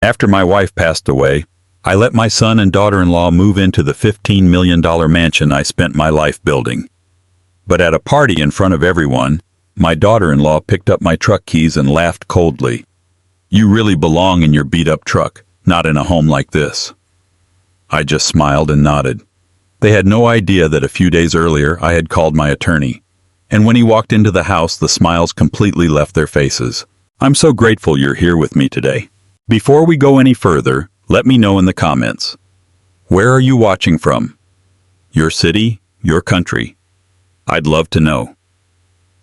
After my wife passed away, I let my son and daughter-in-law move into the $15 million mansion I spent my life building. But at a party in front of everyone, my daughter-in-law picked up my truck keys and laughed coldly. "You really belong in your beat-up truck, not in a home like this." I just smiled and nodded. They had no idea that a few days earlier I had called my attorney. And when he walked into the house, the smiles completely left their faces. I'm so grateful you're here with me today. Before we go any further, let me know in the comments. Where are you watching from? Your city? Your country? I'd love to know.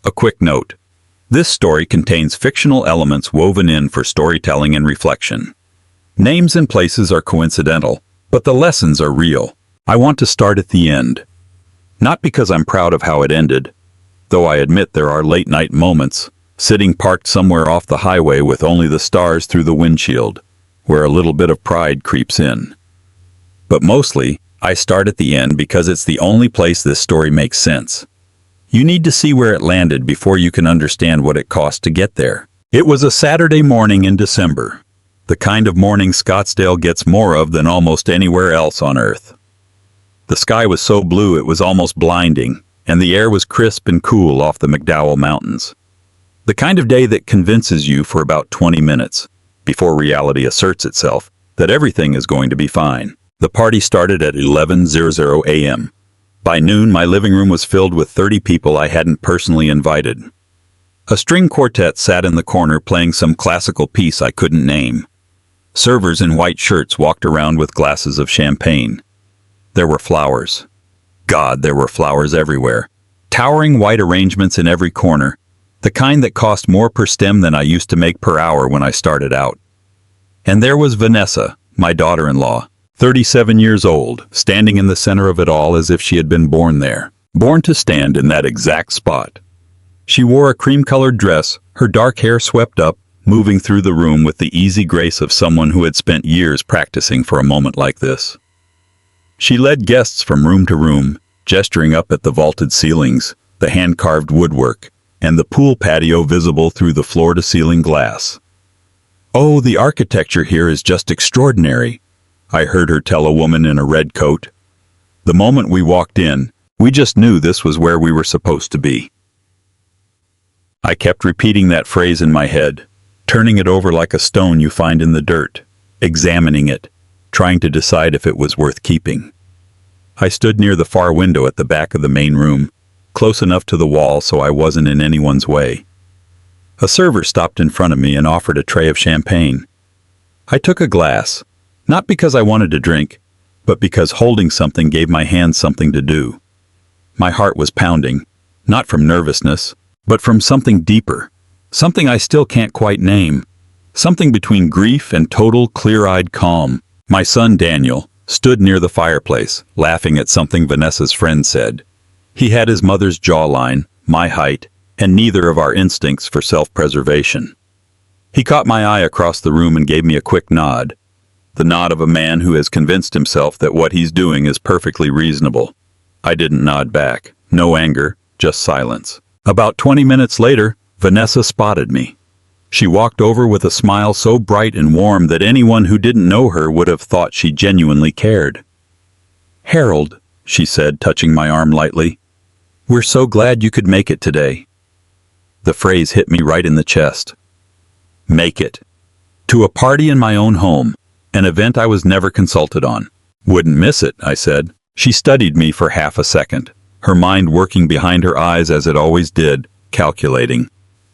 A quick note. This story contains fictional elements woven in for storytelling and reflection. Names and places are coincidental, but the lessons are real. I want to start at the end. Not because I'm proud of how it ended, though I admit there are late-night moments, sitting parked somewhere off the highway with only the stars through the windshield, where a little bit of pride creeps in. But mostly, I start at the end because it's the only place this story makes sense. You need to see where it landed before you can understand what it cost to get there. It was a Saturday morning in December, the kind of morning Scottsdale gets more of than almost anywhere else on Earth. The sky was so blue it was almost blinding, and the air was crisp and cool off the McDowell Mountains. The kind of day that convinces you for about 20 minutes, before reality asserts itself, that everything is going to be fine. The party started at 11:00 a.m. By noon, my living room was filled with 30 people I hadn't personally invited. A string quartet sat in the corner playing some classical piece I couldn't name. Servers in white shirts walked around with glasses of champagne. There were flowers. God, there were flowers everywhere. Towering white arrangements in every corner, the kind that cost more per stem than I used to make per hour when I started out. And there was Vanessa, my daughter-in-law, 37 years old, standing in the center of it all as if she had been born there, born to stand in that exact spot. She wore a cream-colored dress, her dark hair swept up, moving through the room with the easy grace of someone who had spent years practicing for a moment like this. She led guests from room to room, gesturing up at the vaulted ceilings, the hand-carved woodwork, and the pool patio visible through the floor-to-ceiling glass. "Oh, the architecture here is just extraordinary," I heard her tell a woman in a red coat. The moment we walked in, we just knew this was where we were supposed to be. I kept repeating that phrase in my head, turning it over like a stone you find in the dirt, examining it, trying to decide if it was worth keeping. I stood near the far window at the back of the main room, close enough to the wall so I wasn't in anyone's way. A server stopped in front of me and offered a tray of champagne. I took a glass, not because I wanted to drink, but because holding something gave my hands something to do. My heart was pounding, not from nervousness, but from something deeper, something I still can't quite name, something between grief and total clear-eyed calm. My son Daniel stood near the fireplace, laughing at something Vanessa's friend said. He had his mother's jawline, my height, and neither of our instincts for self-preservation. He caught my eye across the room and gave me a quick nod, the nod of a man who has convinced himself that what he's doing is perfectly reasonable. I didn't nod back. No anger, just silence. About 20 minutes later, Vanessa spotted me. She walked over with a smile so bright and warm that anyone who didn't know her would have thought she genuinely cared. "Harold," she said, touching my arm lightly, "we're so glad you could make it today." The phrase hit me right in the chest. Make it. To a party in my own home, an event I was never consulted on. "Wouldn't miss it," I said. She studied me for half a second, her mind working behind her eyes as it always did, calculating.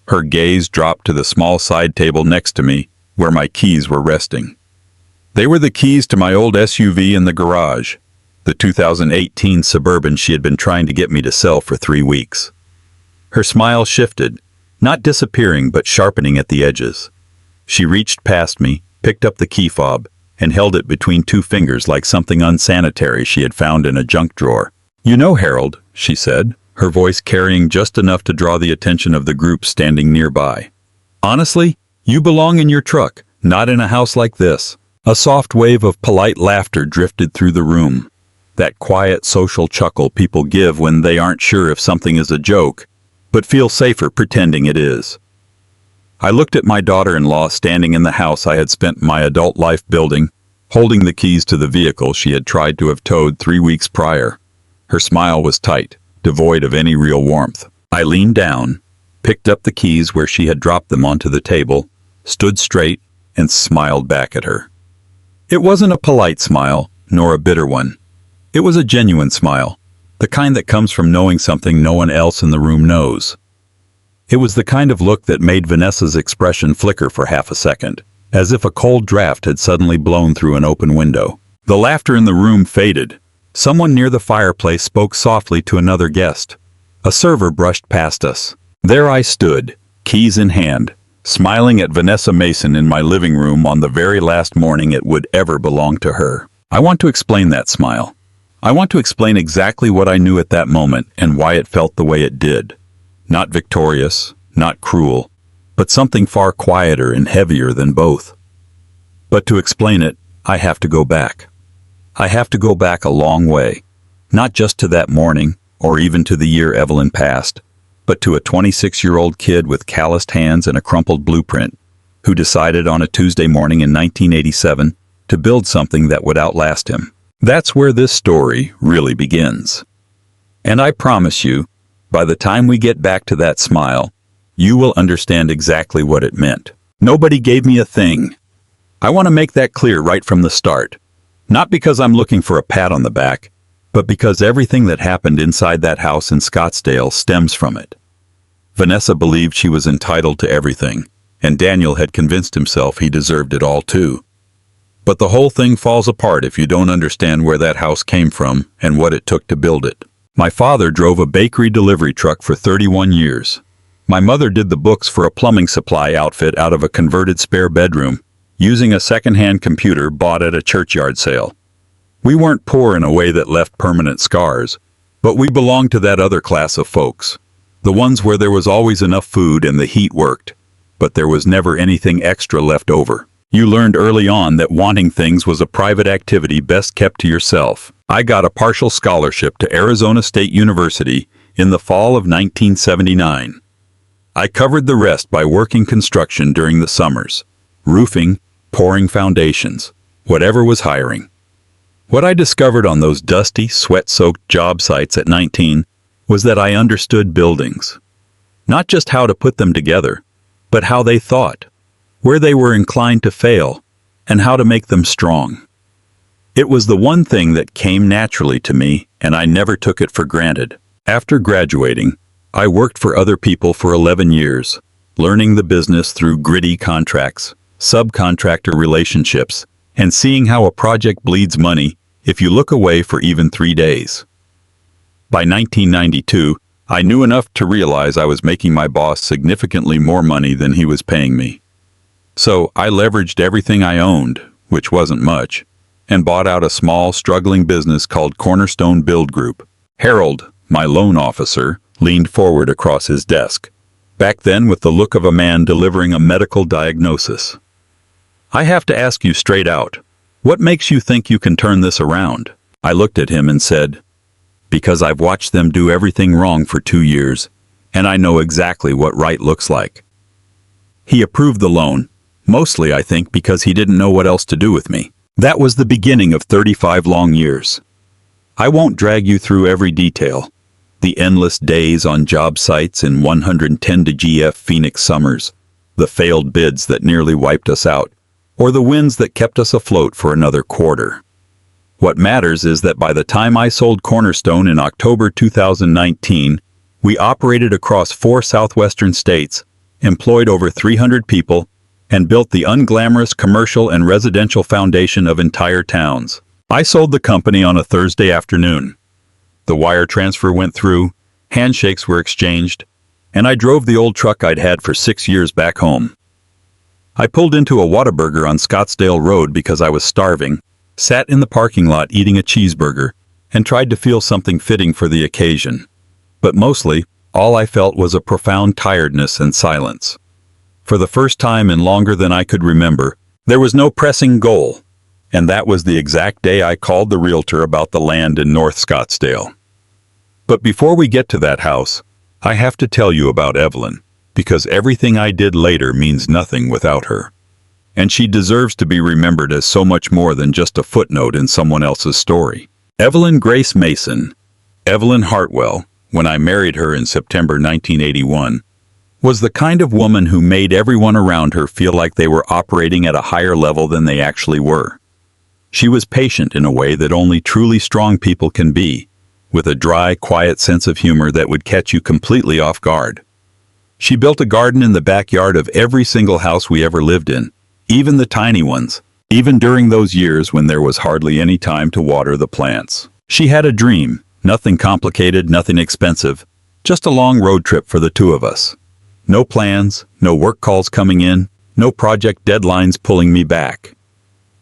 Her gaze dropped to the small side table next to me, where my keys were resting. They were the keys to my old SUV in the garage, the 2018 Suburban she had been trying to get me to sell for 3 weeks. Her smile shifted, not disappearing but sharpening at the edges. She reached past me, picked up the key fob, and held it between 2 fingers like something unsanitary she had found in a junk drawer. "You know, Harold," she said, her voice carrying just enough to draw the attention of the group standing nearby. "Honestly, you belong in your truck, not in a house like this." A soft wave of polite laughter drifted through the room. That quiet social chuckle people give when they aren't sure if something is a joke, but feel safer pretending it is. I looked at my daughter-in-law standing in the house I had spent my adult life building, holding the keys to the vehicle she had tried to have towed 3 weeks prior. Her smile was tight, devoid of any real warmth. I leaned down, picked up the keys where she had dropped them onto the table, stood straight, and smiled back at her. It wasn't a polite smile, nor a bitter one. It was a genuine smile, the kind that comes from knowing something no one else in the room knows. It was the kind of look that made Vanessa's expression flicker for half a second, as if a cold draft had suddenly blown through an open window. The laughter in the room faded. Someone near the fireplace spoke softly to another guest. A server brushed past us. There I stood, keys in hand, smiling at Vanessa Mason in my living room on the very last morning it would ever belong to her. I want to explain that smile. I want to explain exactly what I knew at that moment and why it felt the way it did. Not victorious, not cruel, but something far quieter and heavier than both. But to explain it, I have to go back. I have to go back a long way, not just to that morning, or even to the year Evelyn passed, but to a 26-year-old kid with calloused hands and a crumpled blueprint, who decided on a Tuesday morning in 1987 to build something that would outlast him. That's where this story really begins. And I promise you, by the time we get back to that smile, you will understand exactly what it meant. Nobody gave me a thing. I want to make that clear right from the start. Not because I'm looking for a pat on the back, but because everything that happened inside that house in Scottsdale stems from it. Vanessa believed she was entitled to everything, and Daniel had convinced himself he deserved it all too. But the whole thing falls apart if you don't understand where that house came from and what it took to build it. My father drove a bakery delivery truck for 31 years. My mother did the books for a plumbing supply outfit out of a converted spare bedroom, using a second-hand computer bought at a churchyard sale. We weren't poor in a way that left permanent scars, but we belonged to that other class of folks, the ones where there was always enough food and the heat worked, but there was never anything extra left over. You learned early on that wanting things was a private activity best kept to yourself. I got a partial scholarship to Arizona State University in the fall of 1979. I covered the rest by working construction during the summers, roofing, pouring foundations, whatever was hiring. What I discovered on those dusty, sweat-soaked job sites at 19 was that I understood buildings. Not just how to put them together, but how they thought, where they were inclined to fail, and how to make them strong. It was the one thing that came naturally to me, and I never took it for granted. After graduating, I worked for other people for 11 years, learning the business through gritty contracts, subcontractor relationships, and seeing how a project bleeds money if you look away for even 3 days. By 1992, I knew enough to realize I was making my boss significantly more money than he was paying me. So I leveraged everything I owned, which wasn't much, and bought out a small, struggling business called Cornerstone Build Group. Harold, my loan officer, leaned forward across his desk, back then with the look of a man delivering a medical diagnosis. I have to ask you straight out, what makes you think you can turn this around? I looked at him and said, because I've watched them do everything wrong for 2 years, and I know exactly what right looks like. He approved the loan, mostly I think because he didn't know what else to do with me. That was the beginning of 35 long years. I won't drag you through every detail. The endless days on job sites in 110 to GF Phoenix summers, the failed bids that nearly wiped us out, or the wins that kept us afloat for another quarter. What matters is that by the time I sold Cornerstone in October 2019, we operated across 4 southwestern states, employed over 300 people, and built the unglamorous commercial and residential foundation of entire towns. I sold the company on a Thursday afternoon. The wire transfer went through, handshakes were exchanged, and I drove the old truck I'd had for 6 years back home. I pulled into a Whataburger on Scottsdale Road because I was starving, sat in the parking lot eating a cheeseburger, and tried to feel something fitting for the occasion. But mostly, all I felt was a profound tiredness and silence. For the first time in longer than I could remember, there was no pressing goal, and that was the exact day I called the realtor about the land in North Scottsdale. But before we get to that house, I have to tell you about Evelyn. because everything I did later means nothing without her. And she deserves to be remembered as so much more than just a footnote in someone else's story. Evelyn Grace Mason, Evelyn Hartwell, when I married her in September 1981, was the kind of woman who made everyone around her feel like they were operating at a higher level than they actually were. She was patient in a way that only truly strong people can be, with a dry, quiet sense of humor that would catch you completely off guard. She built a garden in the backyard of every single house we ever lived in, even the tiny ones, even during those years when there was hardly any time to water the plants. She had a dream, nothing complicated, nothing expensive, just a long road trip for the two of us. No plans, no work calls coming in, no project deadlines pulling me back.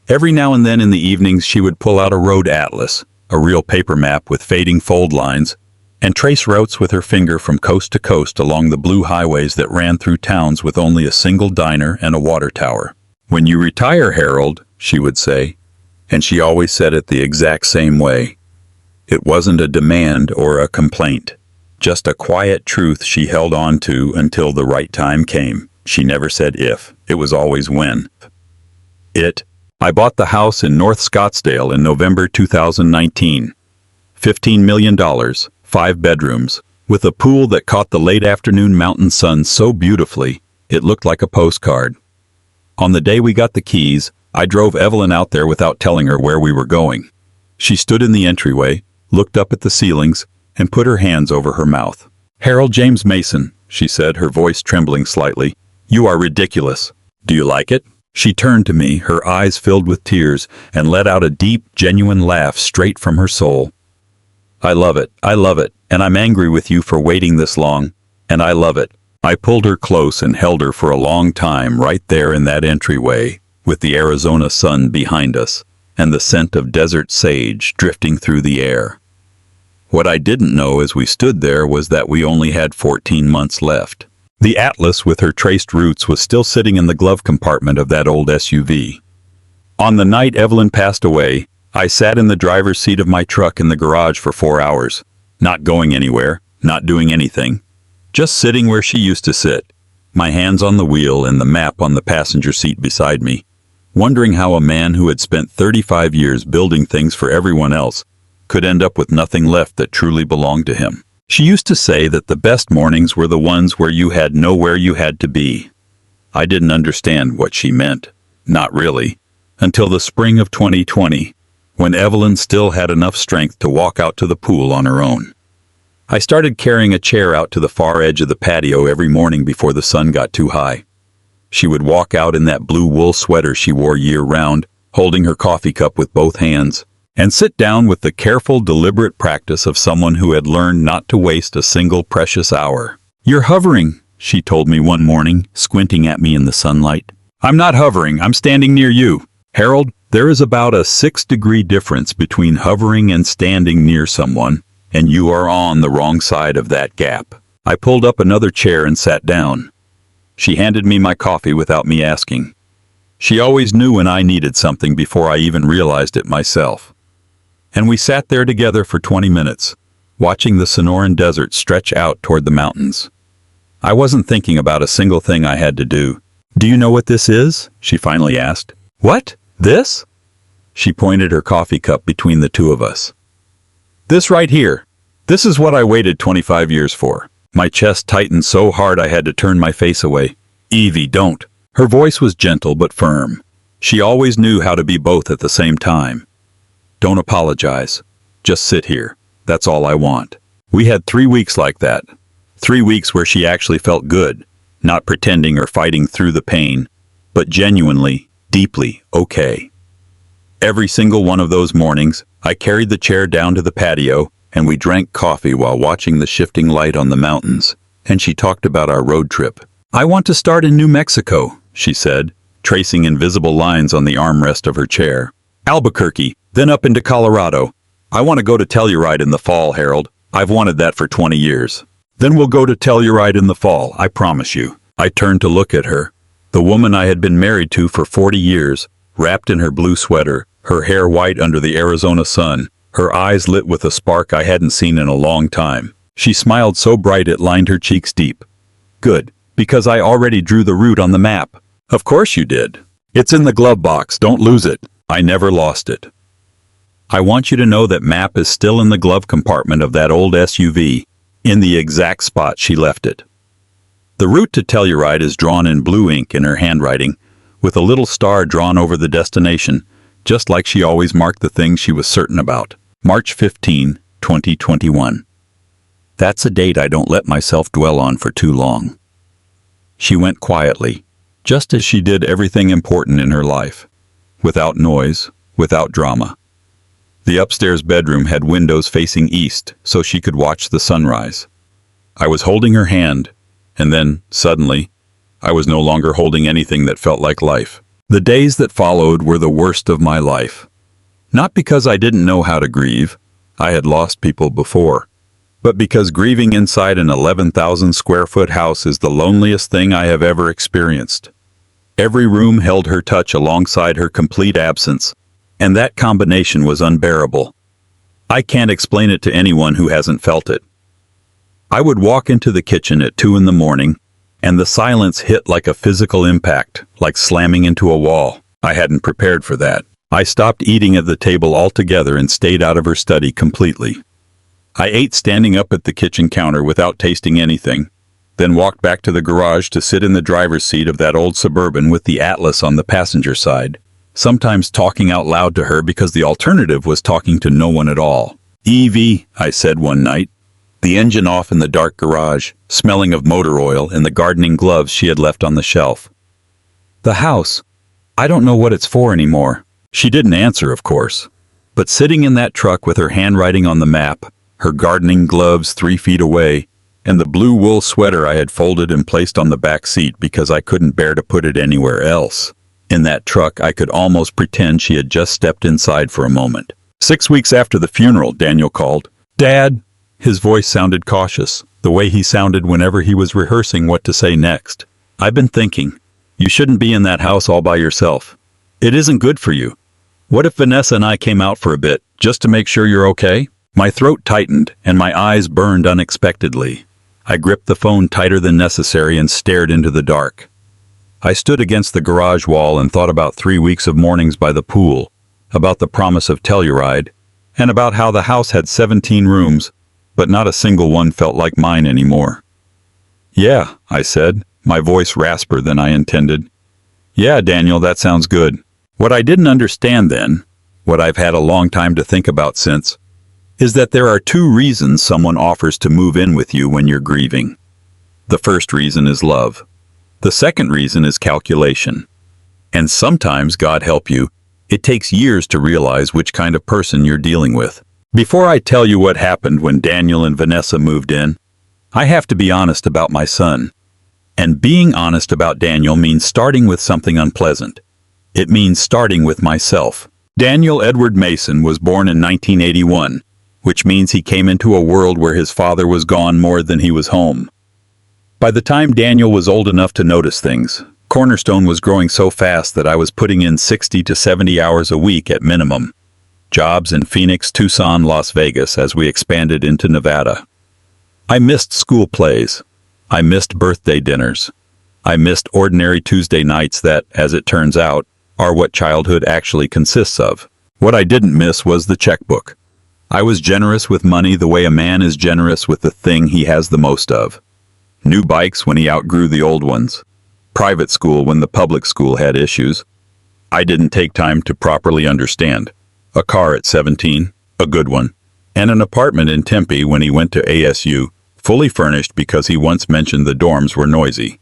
Every now and then in the evenings she would pull out a road atlas, a real paper map with fading fold lines, and trace routes with her finger from coast to coast along the blue highways that ran through towns with only a single diner and a water tower. "When you retire, Harold," she would say, and she always said it the exact same way. It wasn't a demand or a complaint, just a quiet truth she held on to until the right time came. She never said if, it was always when. I bought the house in North Scottsdale in November 2019. $15 million, 5 bedrooms, with a pool that caught the late afternoon mountain sun so beautifully, it looked like a postcard. On the day we got the keys, I drove Evelyn out there without telling her where we were going. She stood in the entryway, looked up at the ceilings, and put her hands over her mouth. "Harold James Mason," she said, her voice trembling slightly. "You are ridiculous. Do you like it?" She turned to me, her eyes filled with tears, and let out a deep, genuine laugh straight from her soul. I love it, and I'm angry with you for waiting this long, and I love it." I pulled her close and held her for a long time right there in that entryway, with the Arizona sun behind us, and the scent of desert sage drifting through the air. What I didn't know as we stood there was that we only had 14 months left. The Atlas with her traced routes was still sitting in the glove compartment of that old SUV. On the night Evelyn passed away, I sat in the driver's seat of my truck in the garage for 4 hours, not going anywhere, not doing anything, just sitting where she used to sit, my hands on the wheel and the map on the passenger seat beside me, wondering how a man who had spent 35 years building things for everyone else could end up with nothing left that truly belonged to him. She used to say that the best mornings were the ones where you had nowhere you had to be. I didn't understand what she meant, not really, until the spring of 2020, when Evelyn still had enough strength to walk out to the pool on her own. I started carrying a chair out to the far edge of the patio every morning before the sun got too high. She would walk out in that blue wool sweater she wore year-round, holding her coffee cup with both hands, and sit down with the careful, deliberate practice of someone who had learned not to waste a single precious hour. "You're hovering," she told me one morning, squinting at me in the sunlight. "I'm not hovering, I'm standing near you. Harold, there is about a 6-degree difference between hovering and standing near someone, and you are on the wrong side of that gap." I pulled up another chair and sat down. She handed me my coffee without me asking. She always knew when I needed something before I even realized it myself. And we sat there together for 20 minutes, watching the Sonoran Desert stretch out toward the mountains. I wasn't thinking about a single thing I had to do. "Do you know what this is?" she finally asked. "What? This?" She pointed her coffee cup between the two of us. "This right here. This is what I waited 25 years for." My chest tightened so hard I had to turn my face away. "Evie, don't." Her voice was gentle but firm. She always knew how to be both at the same time. "Don't apologize. Just sit here. That's all I want." We had 3 weeks like that. 3 weeks where she actually felt good, not pretending or fighting through the pain, but genuinely, deeply okay. Every single one of those mornings, I carried the chair down to the patio, and we drank coffee while watching the shifting light on the mountains, and she talked about our road trip. "I want to start in New Mexico," she said, tracing invisible lines on the armrest of her chair. "Albuquerque, then up into Colorado. I want to go to Telluride in the fall, Harold. I've wanted that for 20 years. Then we'll go to Telluride in the fall, I promise you." I turned to look at her, the woman I had been married to for 40 years, wrapped in her blue sweater, her hair white under the Arizona sun, her eyes lit with a spark I hadn't seen in a long time. She smiled so bright it lined her cheeks deep. "Good. Because I already drew the route on the map. Of course you did. It's in the glove box, don't lose it. I never lost it. I want you to know that map is still in the glove compartment of that old SUV, in the exact spot she left it. The route to Telluride is drawn in blue ink in her handwriting, with a little star drawn over the destination, just like she always marked the things she was certain about. March 15, 2021. That's a date I don't let myself dwell on for too long. She went quietly, just as she did everything important in her life, without noise, without drama. The upstairs bedroom had windows facing east so she could watch the sunrise. I was holding her hand, and then, suddenly, I was no longer holding anything that felt like life. The days that followed were the worst of my life. Not because I didn't know how to grieve, I had lost people before, but because grieving inside an 11,000 square foot house is the loneliest thing I have ever experienced. Every room held her touch alongside her complete absence, and that combination was unbearable. I can't explain it to anyone who hasn't felt it. I would walk into the kitchen at 2 in the morning, and the silence hit like a physical impact, like slamming into a wall. I hadn't prepared for that. I stopped eating at the table altogether and stayed out of her study completely. I ate standing up at the kitchen counter without tasting anything, then walked back to the garage to sit in the driver's seat of that old Suburban with the Atlas on the passenger side, sometimes talking out loud to her because the alternative was talking to no one at all. "Evie," I said one night, the engine off in the dark garage, smelling of motor oil and the gardening gloves she had left on the shelf. "The house. I don't know what it's for anymore." She didn't answer, of course, but sitting in that truck with her handwriting on the map, her gardening gloves 3 feet away, and the blue wool sweater I had folded and placed on the back seat because I couldn't bear to put it anywhere else. In that truck, I could almost pretend she had just stepped inside for a moment. 6 weeks after the funeral, Daniel called. "Dad." His voice sounded cautious, the way he sounded whenever he was rehearsing what to say next. "I've been thinking. You shouldn't be in that house all by yourself. It isn't good for you. What if Vanessa and I came out for a bit, just to make sure you're okay?" My throat tightened, and my eyes burned unexpectedly. I gripped the phone tighter than necessary and stared into the dark. I stood against the garage wall and thought about 3 weeks of mornings by the pool, about the promise of Telluride, and about how the house had 17 rooms, but not a single one felt like mine anymore. "Yeah," I said, my voice rasper than I intended. "Yeah, Daniel, that sounds good." What I didn't understand then, what I've had a long time to think about since, is that there are 2 reasons someone offers to move in with you when you're grieving. The first reason is love. The second reason is calculation. And sometimes, God help you, it takes years to realize which kind of person you're dealing with. Before I tell you what happened when Daniel and Vanessa moved in, I have to be honest about my son. And being honest about Daniel means starting with something unpleasant. It means starting with myself. Daniel Edward Mason was born in 1981, which means he came into a world where his father was gone more than he was home. By the time Daniel was old enough to notice things, Cornerstone was growing so fast that I was putting in 60 to 70 hours a week at minimum. Jobs in Phoenix, Tucson, Las Vegas as we expanded into Nevada. I missed school plays. I missed birthday dinners. I missed ordinary Tuesday nights that, as it turns out, are what childhood actually consists of. What I didn't miss was the checkbook. I was generous with money the way a man is generous with the thing he has the most of. New bikes when he outgrew the old ones. Private school when the public school had issues. I didn't take time to properly understand. A car at 17, a good one. And an apartment in Tempe when he went to ASU, fully furnished because he once mentioned the dorms were noisy.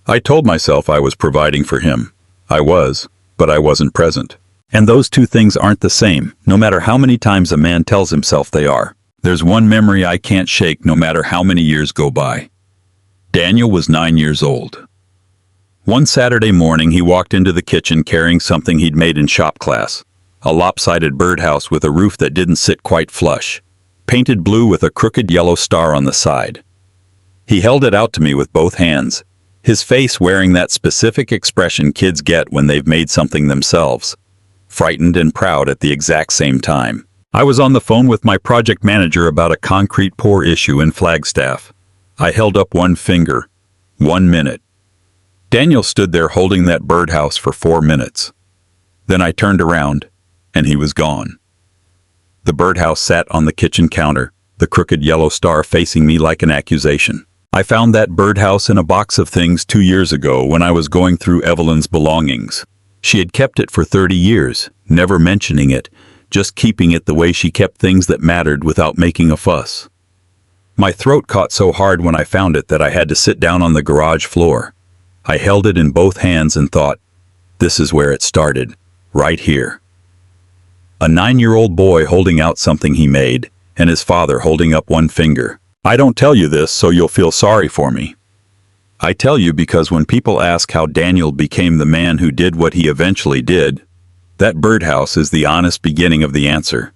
I told myself I was providing for him. I was, but I wasn't present. And those 2 things aren't the same, no matter how many times a man tells himself they are. There's one memory I can't shake no matter how many years go by. Daniel was 9 years old. One Saturday morning he walked into the kitchen carrying something he'd made in shop class. A lopsided birdhouse with a roof that didn't sit quite flush, painted blue with a crooked yellow star on the side. He held it out to me with both hands, his face wearing that specific expression kids get when they've made something themselves. Frightened and proud at the exact same time. I was on the phone with my project manager about a concrete pour issue in Flagstaff. I held up one finger. 1 minute. Daniel stood there holding that birdhouse for 4 minutes. Then I turned around, and he was gone. The birdhouse sat on the kitchen counter, the crooked yellow star facing me like an accusation. I found that birdhouse in a box of things 2 years ago when I was going through Evelyn's belongings. She had kept it for 30 years, never mentioning it, just keeping it the way she kept things that mattered without making a fuss. My throat caught so hard when I found it that I had to sit down on the garage floor. I held it in both hands and thought, this is where it started, right here. A 9-year-old boy holding out something he made, and his father holding up one finger. I don't tell you this so you'll feel sorry for me. I tell you because when people ask how Daniel became the man who did what he eventually did, that birdhouse is the honest beginning of the answer,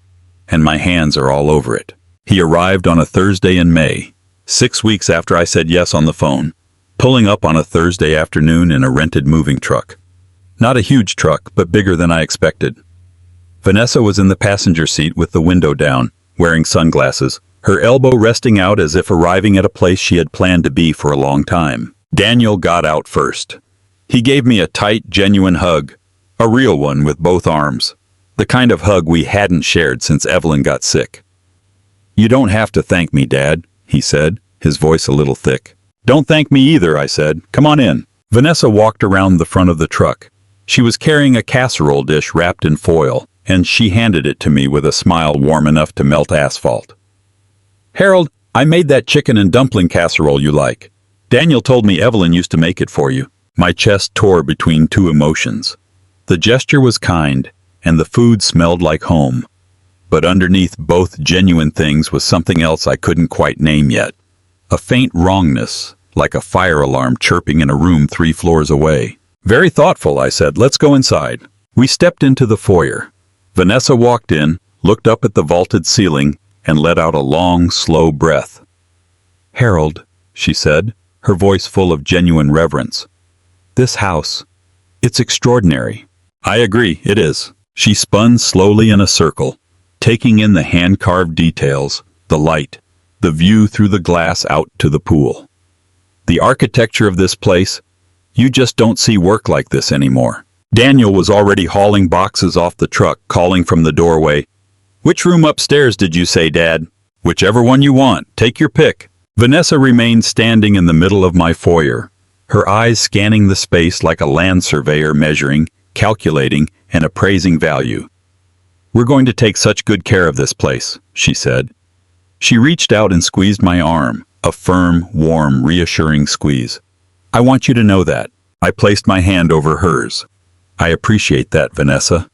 and my hands are all over it. He arrived on a Thursday in May, 6 weeks after I said yes on the phone, pulling up on a Thursday afternoon in a rented moving truck. Not a huge truck, but bigger than I expected. Vanessa was in the passenger seat with the window down, wearing sunglasses, her elbow resting out as if arriving at a place she had planned to be for a long time. Daniel got out first. He gave me a tight, genuine hug, a real one with both arms, the kind of hug we hadn't shared since Evelyn got sick. "You don't have to thank me, Dad," he said, his voice a little thick. "Don't thank me either," I said. "Come on in." Vanessa walked around the front of the truck. She was carrying a casserole dish wrapped in foil, and she handed it to me with a smile warm enough to melt asphalt. "Harold, I made that chicken and dumpling casserole you like. Daniel told me Evelyn used to make it for you." My chest tore between two emotions. The gesture was kind, and the food smelled like home. But underneath both genuine things was something else I couldn't quite name yet. A faint wrongness, like a fire alarm chirping in a room 3 floors away. "Very thoughtful," I said. "Let's go inside." We stepped into the foyer. Vanessa walked in, looked up at the vaulted ceiling, and let out a long, slow breath. "Harold," she said, her voice full of genuine reverence. "This house, it's extraordinary." "I agree, it is." She spun slowly in a circle, taking in the hand-carved details, the light, the view through the glass out to the pool. "The architecture of this place, you just don't see work like this anymore." Daniel was already hauling boxes off the truck, calling from the doorway, "Which room upstairs did you say, Dad?" "Whichever one you want. Take your pick." Vanessa remained standing in the middle of my foyer, her eyes scanning the space like a land surveyor measuring, calculating, and appraising value. "We're going to take such good care of this place," she said. She reached out and squeezed my arm, a firm, warm, reassuring squeeze. "I want you to know that." I placed my hand over hers. "I appreciate that, Vanessa."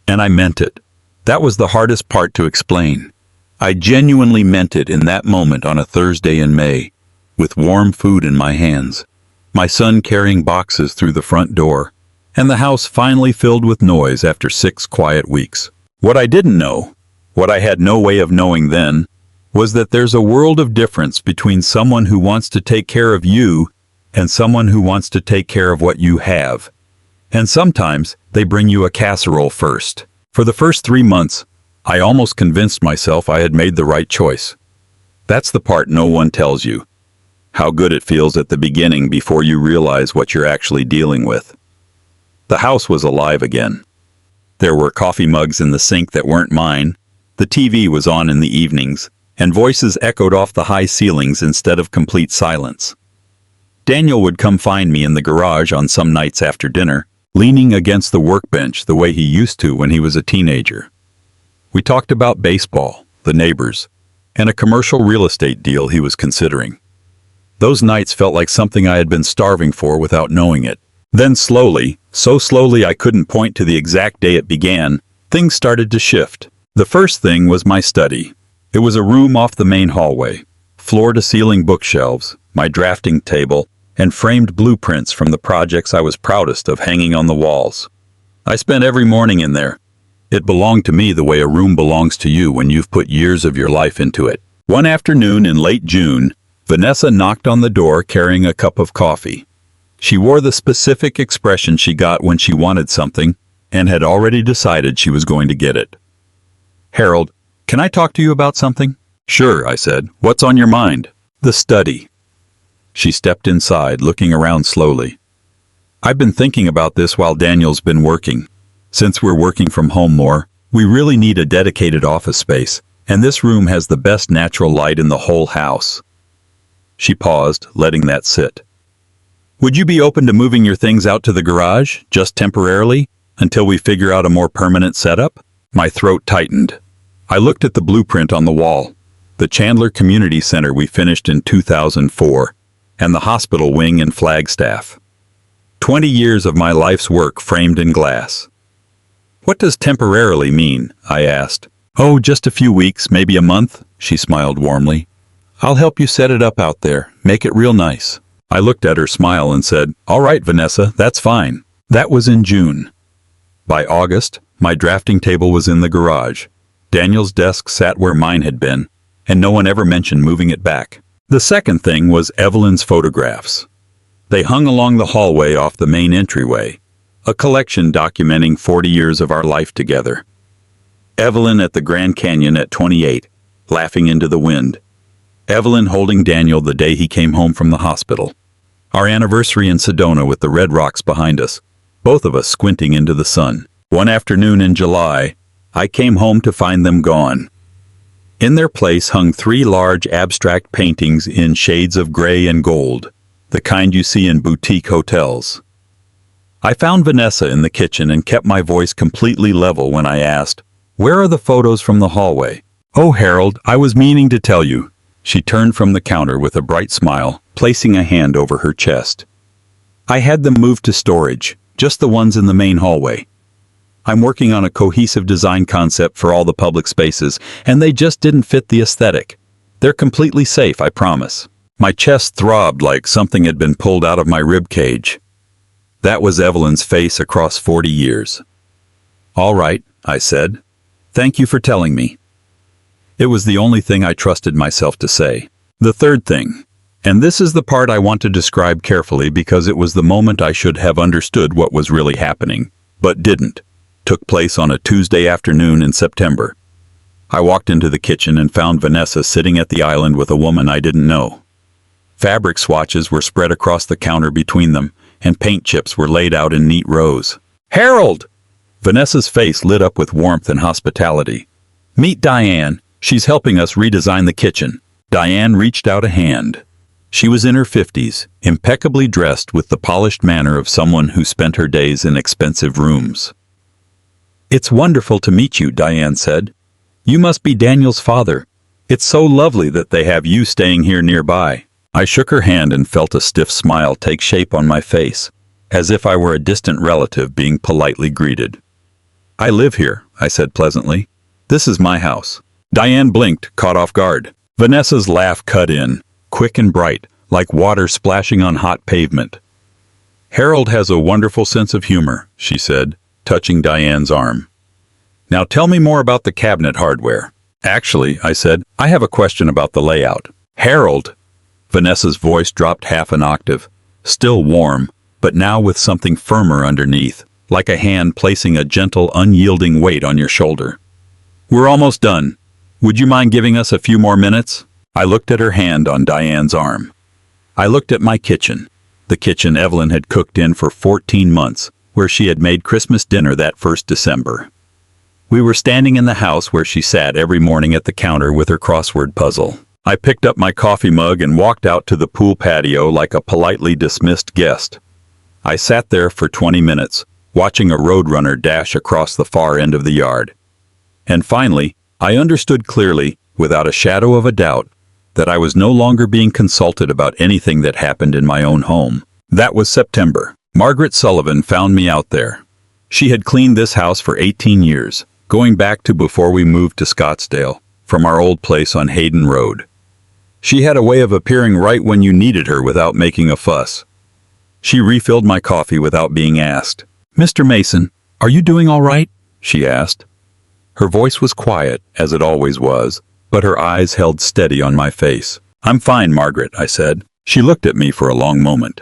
And I meant it. That was the hardest part to explain. I genuinely meant it in that moment on a Thursday in May, with warm food in my hands, my son carrying boxes through the front door, and the house finally filled with noise after 6 quiet weeks. What I didn't know, what I had no way of knowing then, was that there's a world of difference between someone who wants to take care of you and someone who wants to take care of what you have. And sometimes they bring you a casserole first. For the first 3 months, I almost convinced myself I had made the right choice. That's the part no one tells you. How good it feels at the beginning before you realize what you're actually dealing with. The house was alive again. There were coffee mugs in the sink that weren't mine, the TV was on in the evenings, and voices echoed off the high ceilings instead of complete silence. Daniel would come find me in the garage on some nights after dinner, leaning against the workbench the way he used to when he was a teenager. We talked about baseball, the neighbors, and a commercial real estate deal he was considering. Those nights felt like something I had been starving for without knowing it. Then slowly, so slowly I couldn't point to the exact day it began, things started to shift. The first thing was my study. It was a room off the main hallway, floor-to-ceiling bookshelves, my drafting table, and framed blueprints from the projects I was proudest of hanging on the walls. I spent every morning in there. It belonged to me the way a room belongs to you when you've put years of your life into it. One afternoon in late June, Vanessa knocked on the door carrying a cup of coffee. She wore the specific expression she got when she wanted something and had already decided she was going to get it. "Harold, can I talk to you about something?" "Sure," I said. "What's on your mind?" "The study." She stepped inside, looking around slowly. I've been thinking about this while Daniel's been working. Since we're working from home more, we really need a dedicated office space, and this room has the best natural light in the whole house. She paused, letting that sit. Would you be open to moving your things out to the garage, just temporarily, until we figure out a more permanent setup? My throat tightened. I looked at the blueprint on the wall, the Chandler Community Center we finished in 2004, and the hospital wing in Flagstaff. 20 years of my life's work framed in glass. What does temporarily mean? I asked. Oh, just a few weeks, maybe a month, she smiled warmly. I'll help you set it up out there, make it real nice. I looked at her smile and said, all right, Vanessa, that's fine. That was in June. By August, my drafting table was in the garage. Daniel's desk sat where mine had been, and no one ever mentioned moving it back. The second thing was Evelyn's photographs. They hung along the hallway off the main entryway, a collection documenting 40 years of our life together. Evelyn at the Grand Canyon at 28, laughing into the wind. Evelyn holding Daniel the day he came home from the hospital. Our anniversary in Sedona with the red rocks behind us, both of us squinting into the sun. One afternoon in July, I came home to find them gone. In their place hung 3 large abstract paintings in shades of gray and gold, the kind you see in boutique hotels. I found Vanessa in the kitchen and kept my voice completely level when I asked, where are the photos from the hallway? Oh, Harold, I was meaning to tell you. She turned from the counter with a bright smile, placing a hand over her chest. I had them moved to storage, just the ones in the main hallway. I'm working on a cohesive design concept for all the public spaces, and they just didn't fit the aesthetic. They're completely safe, I promise. My chest throbbed like something had been pulled out of my rib cage. That was Evelyn's face across 40 years. All right, I said. Thank you for telling me. It was the only thing I trusted myself to say. The third thing, and this is the part I want to describe carefully because it was the moment I should have understood what was really happening, but didn't, took place on a Tuesday afternoon in September. I walked into the kitchen and found Vanessa sitting at the island with a woman I didn't know. Fabric swatches were spread across the counter between them, and paint chips were laid out in neat rows. Harold! Vanessa's face lit up with warmth and hospitality. Meet Diane. She's helping us redesign the kitchen. Diane reached out a hand. She was in her 50s, impeccably dressed with the polished manner of someone who spent her days in expensive rooms. It's wonderful to meet you, Diane said. You must be Daniel's father. It's so lovely that they have you staying here nearby. I shook her hand and felt a stiff smile take shape on my face, as if I were a distant relative being politely greeted. I live here, I said pleasantly. This is my house. Diane blinked, caught off guard. Vanessa's laugh cut in, quick and bright, like water splashing on hot pavement. Harold has a wonderful sense of humor, she said, touching Diane's arm. Now tell me more about the cabinet hardware. Actually, I said, I have a question about the layout. Harold! Vanessa's voice dropped half an octave, still warm, but now with something firmer underneath, like a hand placing a gentle, unyielding weight on your shoulder. We're almost done. Would you mind giving us a few more minutes? I looked at her hand on Diane's arm. I looked at my kitchen, the kitchen Evelyn had cooked in for 14 months, where she had made Christmas dinner that first December. We were standing in the house where she sat every morning at the counter with her crossword puzzle. I picked up my coffee mug and walked out to the pool patio like a politely dismissed guest. I sat there for 20 minutes, watching a roadrunner dash across the far end of the yard. And finally, I understood clearly, without a shadow of a doubt, that I was no longer being consulted about anything that happened in my own home. That was September. Margaret Sullivan found me out there. She had cleaned this house for 18 years, going back to before we moved to Scottsdale, from our old place on Hayden Road. She had a way of appearing right when you needed her without making a fuss. She refilled my coffee without being asked. Mr. Mason, are you doing all right? She asked. Her voice was quiet, as it always was, but her eyes held steady on my face. I'm fine, Margaret, I said. She looked at me for a long moment.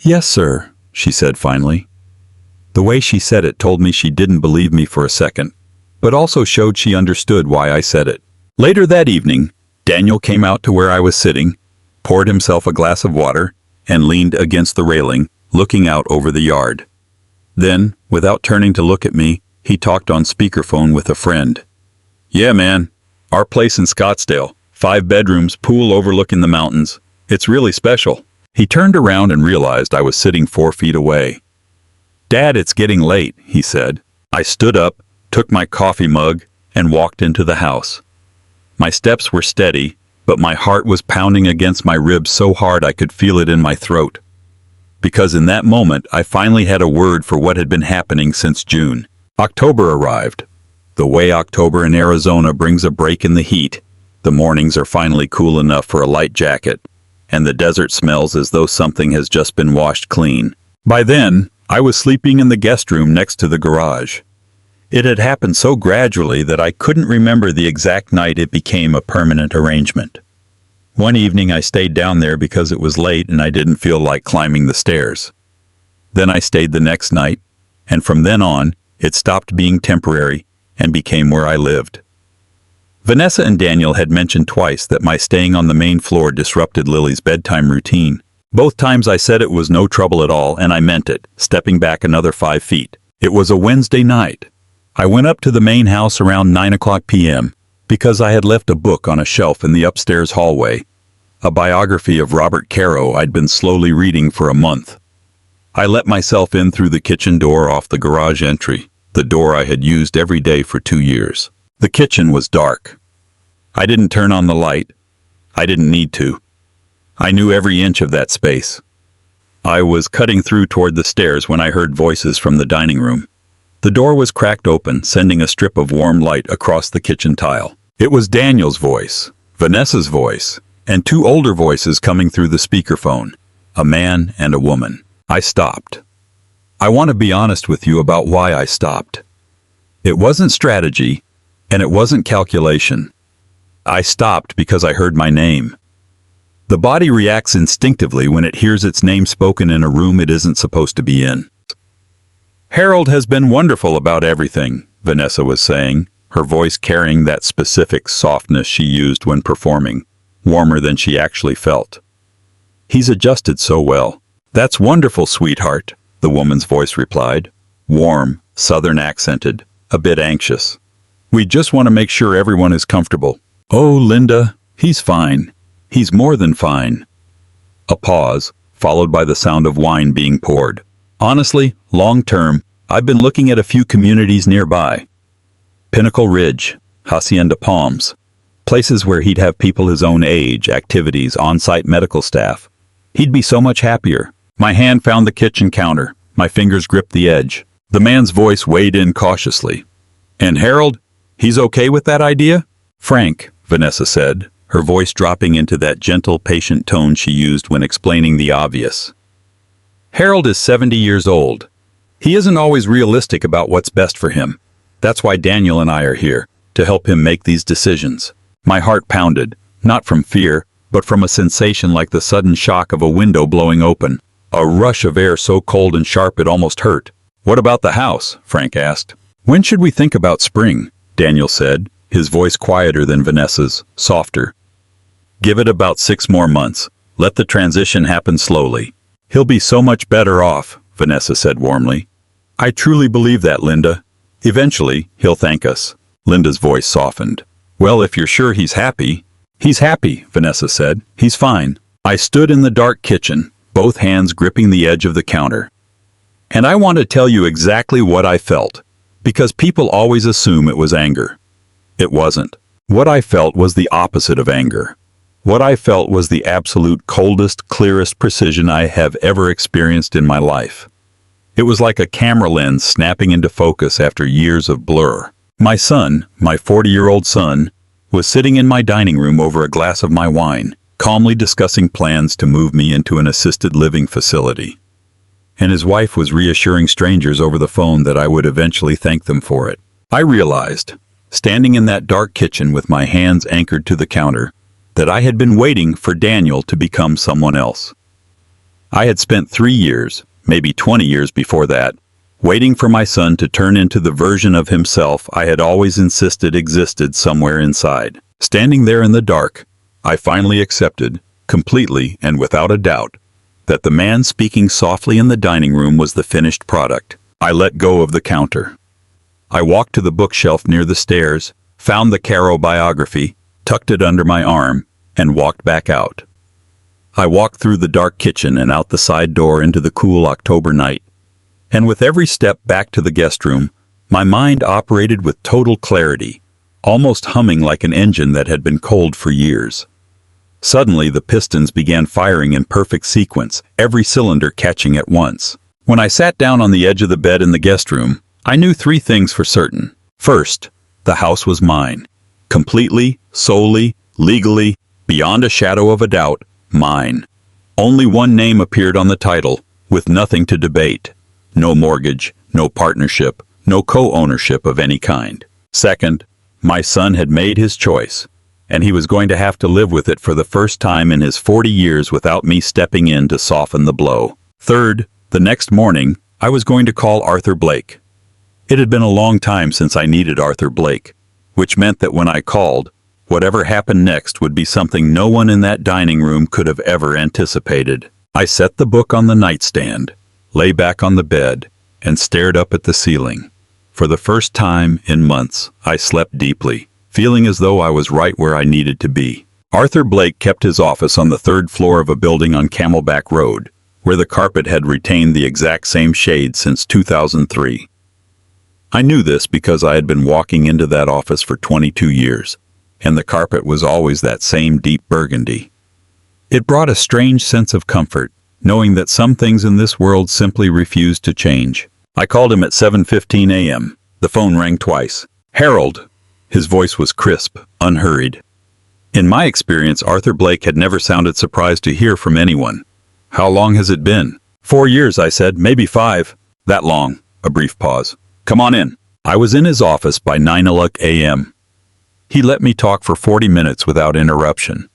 Yes, sir, she said finally. The way she said it told me she didn't believe me for a second, but also showed she understood why I said it. Later that evening, Daniel came out to where I was sitting, poured himself a glass of water, and leaned against the railing, looking out over the yard. Then, without turning to look at me, he talked on speakerphone with a friend. "Yeah, man. Our place in Scottsdale. 5 bedrooms, pool overlooking the mountains. It's really special." He turned around and realized I was sitting 4 feet away. "Dad, it's getting late," he said. I stood up, took my coffee mug, and walked into the house. My steps were steady, but my heart was pounding against my ribs so hard I could feel it in my throat. Because in that moment, I finally had a word for what had been happening since June. October arrived. The way October in Arizona brings a break in the heat, the mornings are finally cool enough for a light jacket, and the desert smells as though something has just been washed clean. By then, I was sleeping in the guest room next to the garage. It had happened so gradually that I couldn't remember the exact night it became a permanent arrangement. One evening I stayed down there because it was late and I didn't feel like climbing the stairs. Then I stayed the next night, and from then on, it stopped being temporary and became where I lived. Vanessa and Daniel had mentioned twice that my staying on the main floor disrupted Lily's bedtime routine. Both times I said it was no trouble at all, and I meant it, stepping back another 5 feet. It was a Wednesday night. I went up to the main house around 9 p.m. because I had left a book on a shelf in the upstairs hallway, a biography of Robert Caro I'd been slowly reading for a month. I let myself in through the kitchen door off the garage entry, the door I had used every day for 2 years. The kitchen was dark. I didn't turn on the light. I didn't need to. I knew every inch of that space. I was cutting through toward the stairs when I heard voices from the dining room. The door was cracked open, sending a strip of warm light across the kitchen tile. It was Daniel's voice, Vanessa's voice, and 2 older voices coming through the speakerphone, a man and a woman. I stopped. I want to be honest with you about why I stopped. It wasn't strategy, and it wasn't calculation. I stopped because I heard my name. The body reacts instinctively when it hears its name spoken in a room it isn't supposed to be in. "Harold has been wonderful about everything," Vanessa was saying, her voice carrying that specific softness she used when performing, warmer than she actually felt. "He's adjusted so well." "That's wonderful, sweetheart," the woman's voice replied, warm, southern accented, a bit anxious. "We just want to make sure everyone is comfortable." "Oh, Linda, he's fine. He's more than fine." A pause, followed by the sound of wine being poured. "Honestly, long term, I've been looking at a few communities nearby. Pinnacle Ridge, Hacienda Palms, places where he'd have people his own age, activities, on-site medical staff. He'd be so much happier." My hand found the kitchen counter. My fingers gripped the edge. The man's voice weighed in cautiously. "And Harold, he's okay with that idea?" "Frank," Vanessa said, her voice dropping into that gentle, patient tone she used when explaining the obvious. "Harold is 70 years old. He isn't always realistic about what's best for him. That's why Daniel and I are here, to help him make these decisions." My heart pounded, not from fear, but from a sensation like the sudden shock of a window blowing open, a rush of air so cold and sharp it almost hurt. "What about the house?" Frank asked. "When should we think about spring?" Daniel said, his voice quieter than Vanessa's, softer. "Give it about 6 more months. Let the transition happen slowly. He'll be so much better off," Vanessa said warmly. "I truly believe that, Linda. Eventually, he'll thank us." Linda's voice softened. "Well, if you're sure he's happy." "He's happy," Vanessa said. "He's fine." I stood in the dark kitchen, both hands gripping the edge of the counter. And I want to tell you exactly what I felt, because people always assume it was anger. It wasn't. What I felt was the opposite of anger. What I felt was the absolute coldest, clearest precision I have ever experienced in my life. It was like a camera lens snapping into focus after years of blur. My son, my 40-year-old son, was sitting in my dining room over a glass of my wine, calmly discussing plans to move me into an assisted living facility. And his wife was reassuring strangers over the phone that I would eventually thank them for it. I realized, standing in that dark kitchen with my hands anchored to the counter, that I had been waiting for Daniel to become someone else. I had spent 3 years, maybe 20 years before that, waiting for my son to turn into the version of himself I had always insisted existed somewhere inside. Standing there in the dark, I finally accepted, completely and without a doubt, that the man speaking softly in the dining room was the finished product. I let go of the counter. I walked to the bookshelf near the stairs, found the Caro biography, tucked it under my arm, and walked back out. I walked through the dark kitchen and out the side door into the cool October night. And with every step back to the guest room, my mind operated with total clarity, almost humming like an engine that had been cold for years. Suddenly, the pistons began firing in perfect sequence, every cylinder catching at once. When I sat down on the edge of the bed in the guest room, I knew three things for certain. First, the house was mine. Completely, solely, legally, beyond a shadow of a doubt, mine. Only one name appeared on the title, with nothing to debate. No mortgage, no partnership, no co-ownership of any kind. Second, my son had made his choice, and he was going to have to live with it for the first time in his 40 years without me stepping in to soften the blow. Third, the next morning, I was going to call Arthur Blake. It had been a long time since I needed Arthur Blake, which meant that when I called, whatever happened next would be something no one in that dining room could have ever anticipated. I set the book on the nightstand, lay back on the bed, and stared up at the ceiling. For the first time in months, I slept deeply, feeling as though I was right where I needed to be. Arthur Blake kept his office on the third floor of a building on Camelback Road, where the carpet had retained the exact same shade since 2003. I knew this because I had been walking into that office for 22 years, and the carpet was always that same deep burgundy. It brought a strange sense of comfort, knowing that some things in this world simply refused to change. I called him at 7:15 a.m. The phone rang twice. "Harold." His voice was crisp, unhurried. In my experience, Arthur Blake had never sounded surprised to hear from anyone. "How long has it been?" "4 years," I said, "maybe 5. "That long." A brief pause. "Come on in." I was in his office by 9 a.m. He let me talk for 40 minutes without interruption.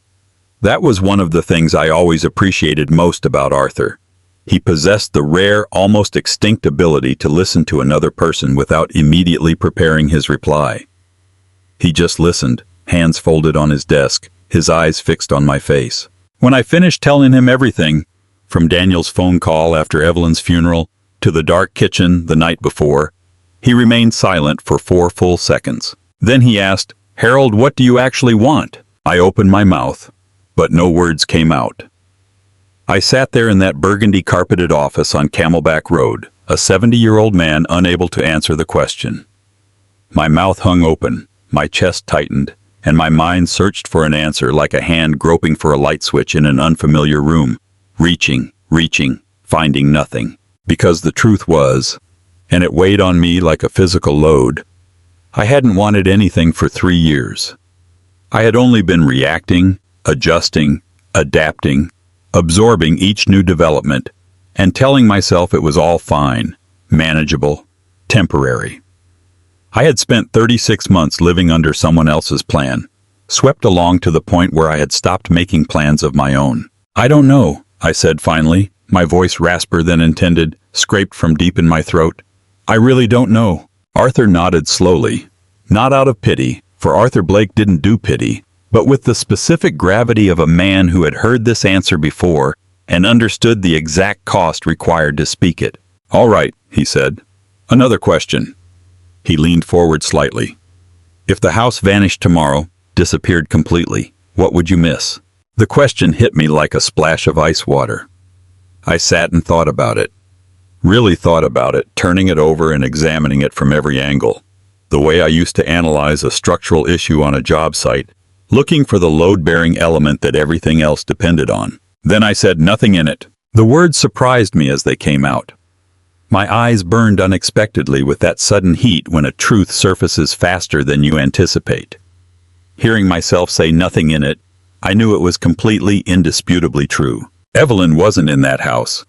That was one of the things I always appreciated most about Arthur. He possessed the rare, almost extinct ability to listen to another person without immediately preparing his reply. He just listened, hands folded on his desk, his eyes fixed on my face. When I finished telling him everything, from Daniel's phone call after Evelyn's funeral to the dark kitchen the night before, he remained silent for 4 full seconds. Then he asked, "Harold, what do you actually want?" I opened my mouth, but no words came out. I sat there in that burgundy-carpeted office on Camelback Road, a 70-year-old man unable to answer the question. My mouth hung open, my chest tightened, and my mind searched for an answer like a hand groping for a light switch in an unfamiliar room, reaching, finding nothing. Because the truth was, and it weighed on me like a physical load, I hadn't wanted anything for 3 years. I had only been reacting, adjusting, adapting, absorbing each new development, and telling myself it was all fine, manageable, temporary. I had spent 36 months living under someone else's plan, swept along to the point where I had stopped making plans of my own. "I don't know," I said finally, my voice rasper than intended, scraped from deep in my throat. "I really don't know." Arthur nodded slowly, not out of pity, for Arthur Blake didn't do pity, but with the specific gravity of a man who had heard this answer before and understood the exact cost required to speak it. "All right," he said. "Another question." He leaned forward slightly. "If the house vanished tomorrow, disappeared completely, what would you miss?" The question hit me like a splash of ice water. I sat and thought about it. Really thought about it, turning it over and examining it from every angle. The way I used to analyze a structural issue on a job site, looking for the load-bearing element that everything else depended on. Then I said, "Nothing in it." The words surprised me as they came out. My eyes burned unexpectedly with that sudden heat when a truth surfaces faster than you anticipate. Hearing myself say "nothing in it," I knew it was completely, indisputably true. Evelyn wasn't in that house.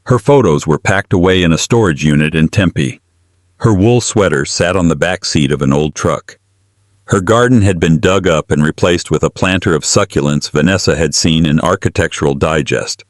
Her photos were packed away in a storage unit in Tempe. Her wool sweater sat on the back seat of an old truck. Her garden had been dug up and replaced with a planter of succulents Vanessa had seen in Architectural Digest.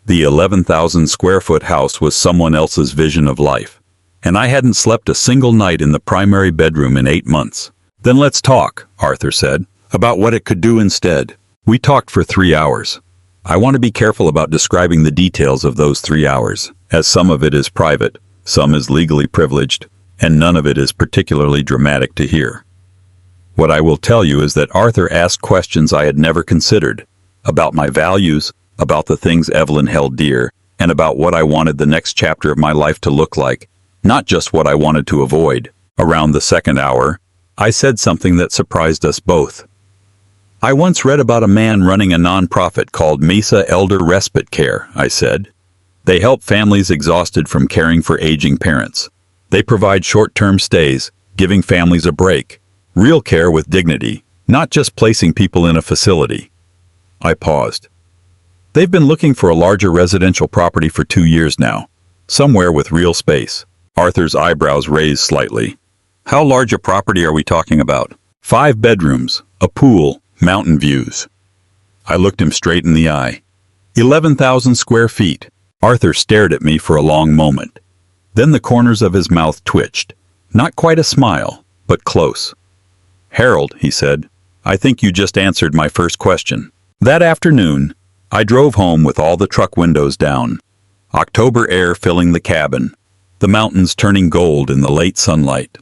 The 11,000-square-foot house was someone else's vision of life, and I hadn't slept a single night in the primary bedroom in 8 months. "Then let's talk," Arthur said, "about what it could do instead." We talked for 3 hours. I want to be careful about describing the details of those 3 hours, as some of it is private, some is legally privileged, and none of it is particularly dramatic to hear. What I will tell you is that Arthur asked questions I had never considered, about my values, about the things Evelyn held dear, and about what I wanted the next chapter of my life to look like, not just what I wanted to avoid. Around the second hour, I said something that surprised us both. I once read about a man running a nonprofit called Mesa Elder Respite Care, I said. They help families exhausted from caring for aging parents. They provide short-term stays, giving families a break, real care with dignity, not just placing people in a facility. I paused. They've been looking for a larger residential property for 2 years now, somewhere with real space. Arthur's eyebrows raised slightly. How large a property are we talking about? 5 bedrooms, a pool, mountain views. I looked him straight in the eye. 11,000 square feet. Arthur stared at me for a long moment. Then the corners of his mouth twitched. Not quite a smile, but close. Harold, he said, I think you just answered my first question. That afternoon, I drove home with all the truck windows down. October air filling the cabin. The mountains turning gold in the late sunlight.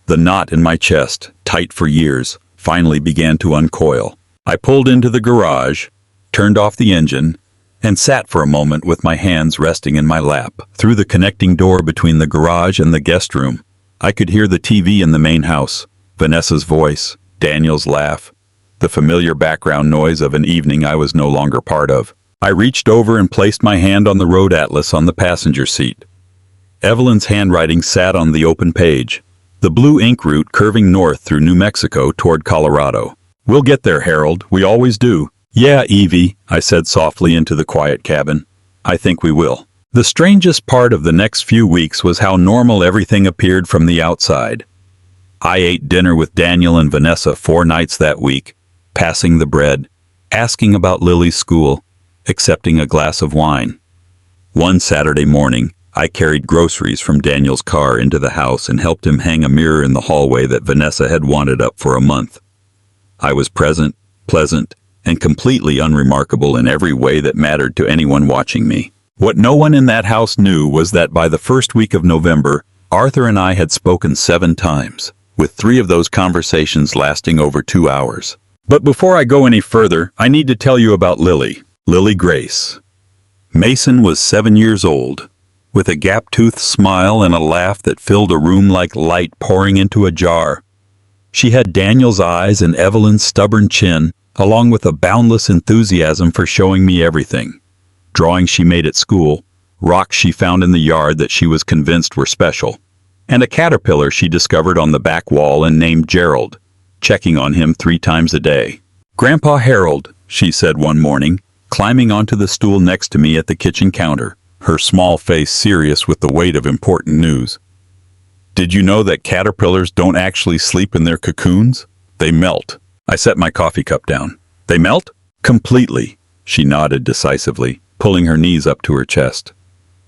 The knot in my chest, tight for years, finally began to uncoil. I pulled into the garage, turned off the engine, and sat for a moment with my hands resting in my lap. Through the connecting door between the garage and the guest room, I could hear the TV in the main house, Vanessa's voice, Daniel's laugh, the familiar background noise of an evening I was no longer part of. I reached over and placed my hand on the road atlas on the passenger seat. Evelyn's handwriting sat on the open page, the blue ink route curving north through New Mexico toward Colorado. We'll get there, Harold. We always do. Yeah, Evie, I said softly into the quiet cabin. I think we will. The strangest part of the next few weeks was how normal everything appeared from the outside. I ate dinner with Daniel and Vanessa 4 nights that week, passing the bread, asking about Lily's school, accepting a glass of wine. One Saturday morning, I carried groceries from Daniel's car into the house and helped him hang a mirror in the hallway that Vanessa had wanted up for a month. I was present, pleasant, and completely unremarkable in every way that mattered to anyone watching me. What no one in that house knew was that by the first week of November, Arthur and I had spoken 7 times, with 3 of those conversations lasting over 2 hours. But before I go any further, I need to tell you about Lily Grace. Mason was 7 years old, with a gap-toothed smile and a laugh that filled a room like light pouring into a jar. She had Daniel's eyes and Evelyn's stubborn chin, along with a boundless enthusiasm for showing me everything. Drawings she made at school, rocks she found in the yard that she was convinced were special, and a caterpillar she discovered on the back wall and named Gerald, checking on him 3 times a day. Grandpa Harold, she said one morning, climbing onto the stool next to me at the kitchen counter, her small face serious with the weight of important news. Did you know that caterpillars don't actually sleep in their cocoons? They melt. I set my coffee cup down. They melt? Completely, she nodded decisively, pulling her knees up to her chest.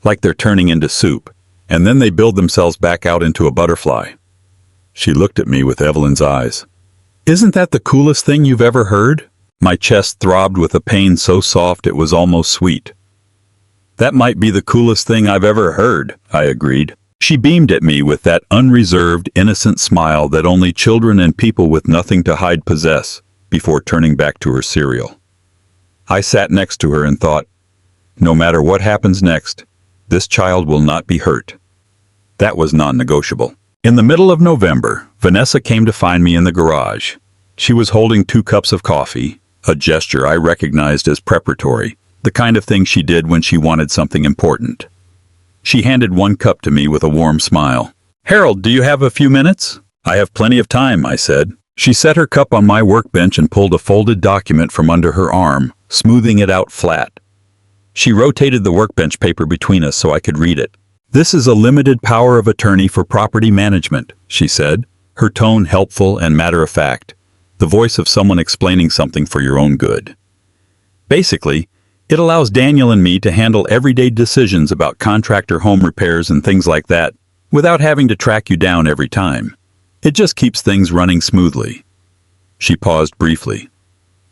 Like they're turning into soup, and then they build themselves back out into a butterfly. She looked at me with Evelyn's eyes. Isn't that the coolest thing you've ever heard? My chest throbbed with a pain so soft it was almost sweet. That might be the coolest thing I've ever heard, I agreed. She beamed at me with that unreserved, innocent smile that only children and people with nothing to hide possess, before turning back to her cereal. I sat next to her and thought, no matter what happens next, this child will not be hurt. That was non-negotiable. In the middle of November, Vanessa came to find me in the garage. She was holding 2 cups of coffee, a gesture I recognized as preparatory, the kind of thing she did when she wanted something important. She handed 1 cup to me with a warm smile. Harold, do you have a few minutes? I have plenty of time, I said. She set her cup on my workbench and pulled a folded document from under her arm, smoothing it out flat. She rotated the workbench paper between us so I could read it. This is a limited power of attorney for property management, she said, her tone helpful and matter-of-fact, the voice of someone explaining something for your own good. Basically, it allows Daniel and me to handle everyday decisions about contractor home repairs and things like that, without having to track you down every time. It just keeps things running smoothly. She paused briefly.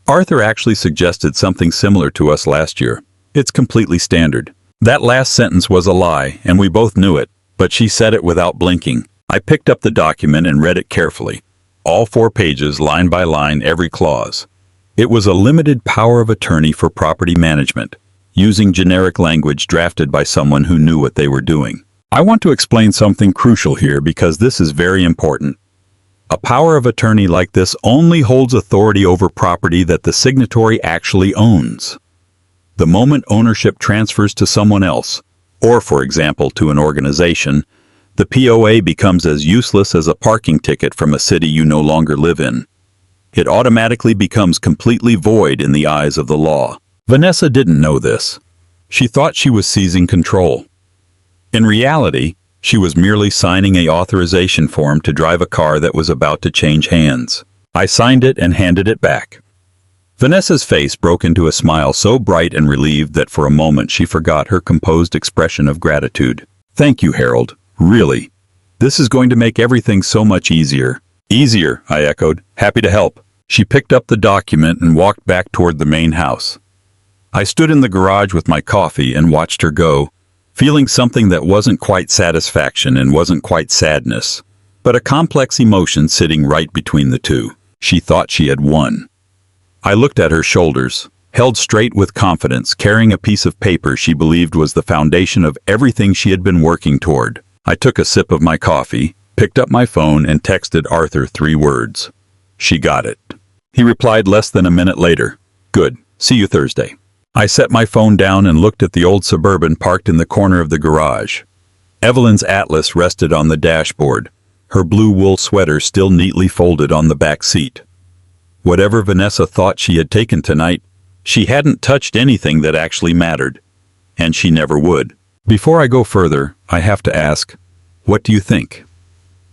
Arthur actually suggested something similar to us last year. It's completely standard. That last sentence was a lie, and we both knew it, but she said it without blinking. I picked up the document and read it carefully. All 4 pages, line by line, every clause. It was a limited power of attorney for property management, using generic language drafted by someone who knew what they were doing. I want to explain something crucial here because this is very important. A power of attorney like this only holds authority over property that the signatory actually owns. The moment ownership transfers to someone else, or for example to an organization, the POA becomes as useless as a parking ticket from a city you no longer live in. It automatically becomes completely void in the eyes of the law. Vanessa didn't know this. She thought she was seizing control. In reality, she was merely signing an authorization form to drive a car that was about to change hands. I signed it and handed it back. Vanessa's face broke into a smile so bright and relieved that for a moment she forgot her composed expression of gratitude. "Thank you, Harold. Really. This is going to make everything so much easier." "Easier," I echoed, happy to help. She picked up the document and walked back toward the main house. I stood in the garage with my coffee and watched her go, feeling something that wasn't quite satisfaction and wasn't quite sadness, but a complex emotion sitting right between the two. She thought she had won. I looked at her shoulders, held straight with confidence, carrying a piece of paper she believed was the foundation of everything she had been working toward. I took a sip of my coffee, picked up my phone, and texted Arthur 3 words. "She got it." He replied less than a minute later. "Good. See you Thursday." I set my phone down and looked at the old Suburban parked in the corner of the garage. Evelyn's Atlas rested on the dashboard, her blue wool sweater still neatly folded on the back seat. Whatever Vanessa thought she had taken tonight, she hadn't touched anything that actually mattered, and she never would. Before I go further, I have to ask, what do you think?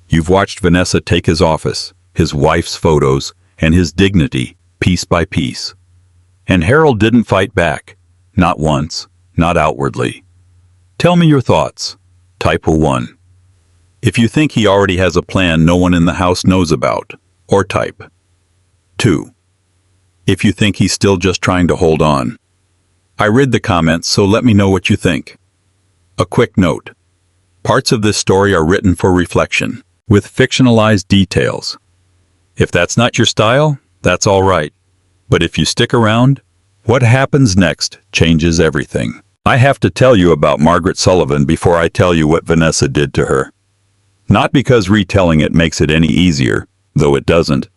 You've watched Vanessa take his office, his wife's photos, and his dignity, piece by piece. And Harold didn't fight back. Not once, not outwardly. Tell me your thoughts. Type a 1. If you think he already has a plan no one in the house knows about, or type 2. If you think he's still just trying to hold on. I read the comments, so let me know what you think. A quick note. Parts of this story are written for reflection, with fictionalized details. If that's not your style, that's all right. But if you stick around, what happens next changes everything. I have to tell you about Margaret Sullivan before I tell you what Vanessa did to her. Not because retelling it makes it any easier, though it doesn't,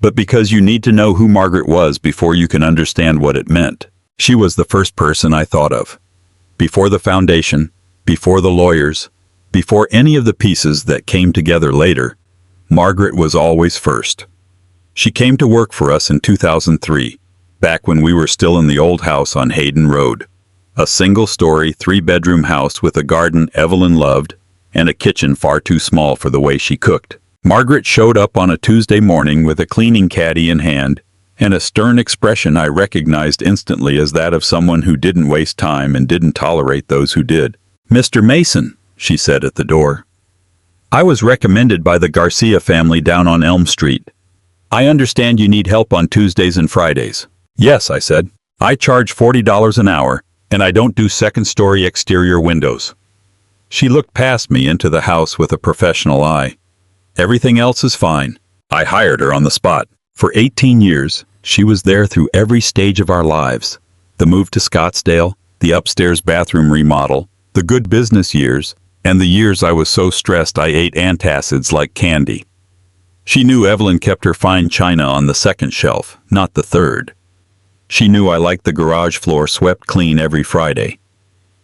but because you need to know who Margaret was before you can understand what it meant. She was the first person I thought of. Before the foundation, before the lawyers, before any of the pieces that came together later, Margaret was always first. She came to work for us in 2003, back when we were still in the old house on Hayden Road. A single-story, 3-bedroom house with a garden Evelyn loved and a kitchen far too small for the way she cooked. Margaret showed up on a Tuesday morning with a cleaning caddy in hand and a stern expression I recognized instantly as that of someone who didn't waste time and didn't tolerate those who did. "Mr. Mason," she said at the door. "I was recommended by the Garcia family down on Elm Street. I understand you need help on Tuesdays and Fridays." "Yes," I said. "I charge $40 an hour, and I don't do second-story exterior windows." She looked past me into the house with a professional eye. "Everything else is fine." I hired her on the spot. For 18 years, she was there through every stage of our lives. The move to Scottsdale, the upstairs bathroom remodel, the good business years, and the years I was so stressed I ate antacids like candy. She knew Evelyn kept her fine china on the second shelf, not the third. She knew I liked the garage floor swept clean every Friday.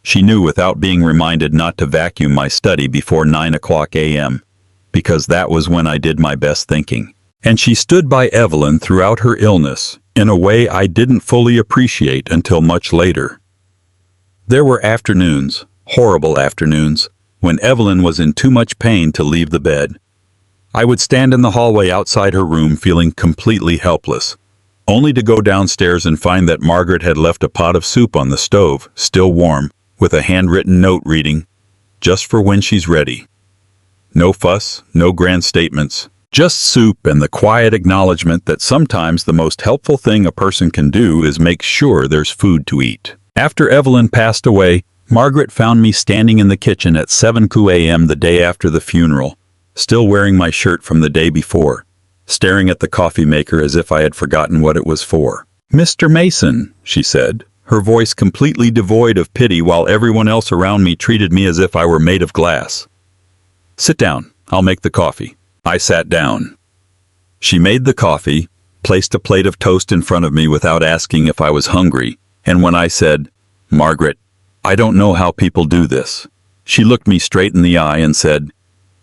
She knew without being reminded not to vacuum my study before 9 a.m., because that was when I did my best thinking. And she stood by Evelyn throughout her illness in a way I didn't fully appreciate until much later. There were afternoons, horrible afternoons, when Evelyn was in too much pain to leave the bed. I would stand in the hallway outside her room feeling completely helpless, only to go downstairs and find that Margaret had left a pot of soup on the stove, still warm, with a handwritten note reading, "Just for when she's ready." No fuss, no grand statements, Just soup and the quiet acknowledgement that sometimes the most helpful thing a person can do is make sure there's food to eat. After Evelyn passed away, Margaret found me standing in the kitchen at 7 a.m. the day after the funeral, still wearing my shirt from the day before, staring at the coffee maker as if I had forgotten what it was for. "Mr. Mason," she said, her voice completely devoid of pity while everyone else around me treated me as if I were made of glass. "Sit down, I'll make the coffee." I sat down. She made the coffee, placed a plate of toast in front of me without asking if I was hungry, and when I said, "Margaret, I don't know how people do this," she looked me straight in the eye and said,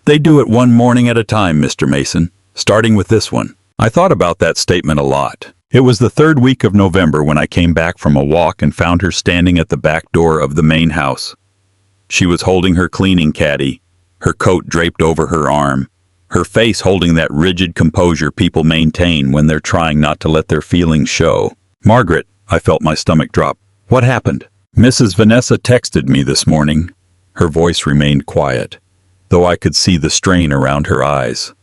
"They do it one morning at a time, Mr. Mason, starting with this one." I thought about that statement a lot. It was the third week of November when I came back from a walk and found her standing at the back door of the main house. She was holding her cleaning caddy, her coat draped over her arm, her face holding that rigid composure people maintain when they're trying not to let their feelings show. "Margaret," I felt my stomach drop. "What happened?" "Mrs. Vanessa texted me this morning." Her voice remained quiet, though I could see the strain around her eyes.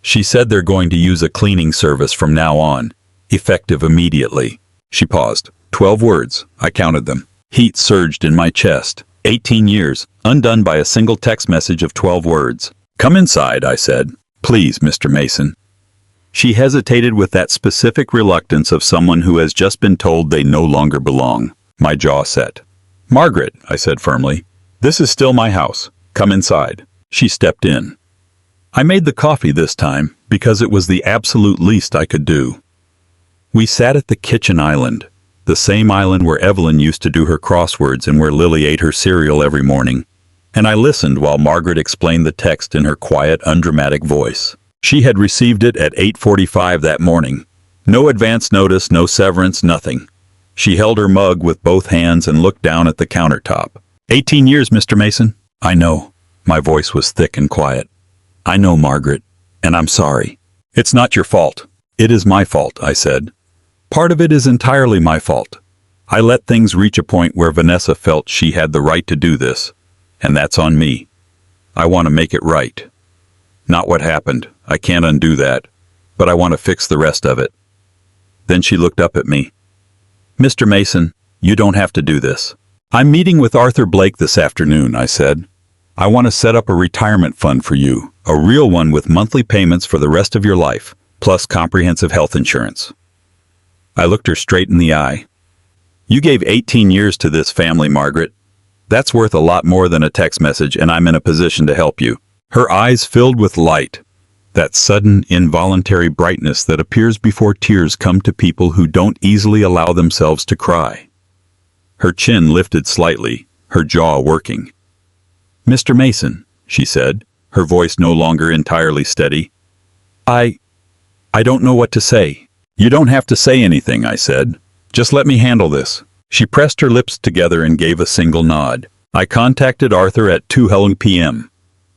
"She said they're going to use a cleaning service from now on, effective immediately." She paused. 12 words. I counted them. Heat surged in my chest. 18 years, undone by a single text message of 12 words. "Come inside," I said. "Please, Mr. Mason." She hesitated with that specific reluctance of someone who has just been told they no longer belong. My jaw set. "Margaret," I said firmly, "this is still my house. Come inside." She stepped in. I made the coffee this time because it was the absolute least I could do. We sat at the kitchen island, the same island where Evelyn used to do her crosswords and where Lily ate her cereal every morning, and I listened while Margaret explained the text in her quiet, undramatic voice. She had received it at 8:45 that morning. No advance notice, no severance, nothing. She held her mug with both hands and looked down at the countertop. 18 years, Mr. Mason." "I know." My voice was thick and quiet. "I know, Margaret, and I'm sorry." "It's not your fault. It is my fault," I said. "Part of it is entirely my fault. I let things reach a point where Vanessa felt she had the right to do this, and that's on me. I want to make it right. Not what happened. I can't undo that, but I want to fix the rest of it." Then she looked up at me. "Mr. Mason, you don't have to do this." "I'm meeting with Arthur Blake this afternoon," I said. "I want to set up a retirement fund for you, a real one with monthly payments for the rest of your life, plus comprehensive health insurance." I looked her straight in the eye. "You gave 18 years to this family, Margaret. That's worth a lot more than a text message, and I'm in a position to help you." Her eyes filled with light, that sudden, involuntary brightness that appears before tears come to people who don't easily allow themselves to cry. Her chin lifted slightly, her jaw working. "Mr. Mason," she said, her voice no longer entirely steady, I don't know what to say." "You don't have to say anything," I said. "Just let me handle this." She pressed her lips together and gave a single nod. I contacted Arthur at 2 p.m.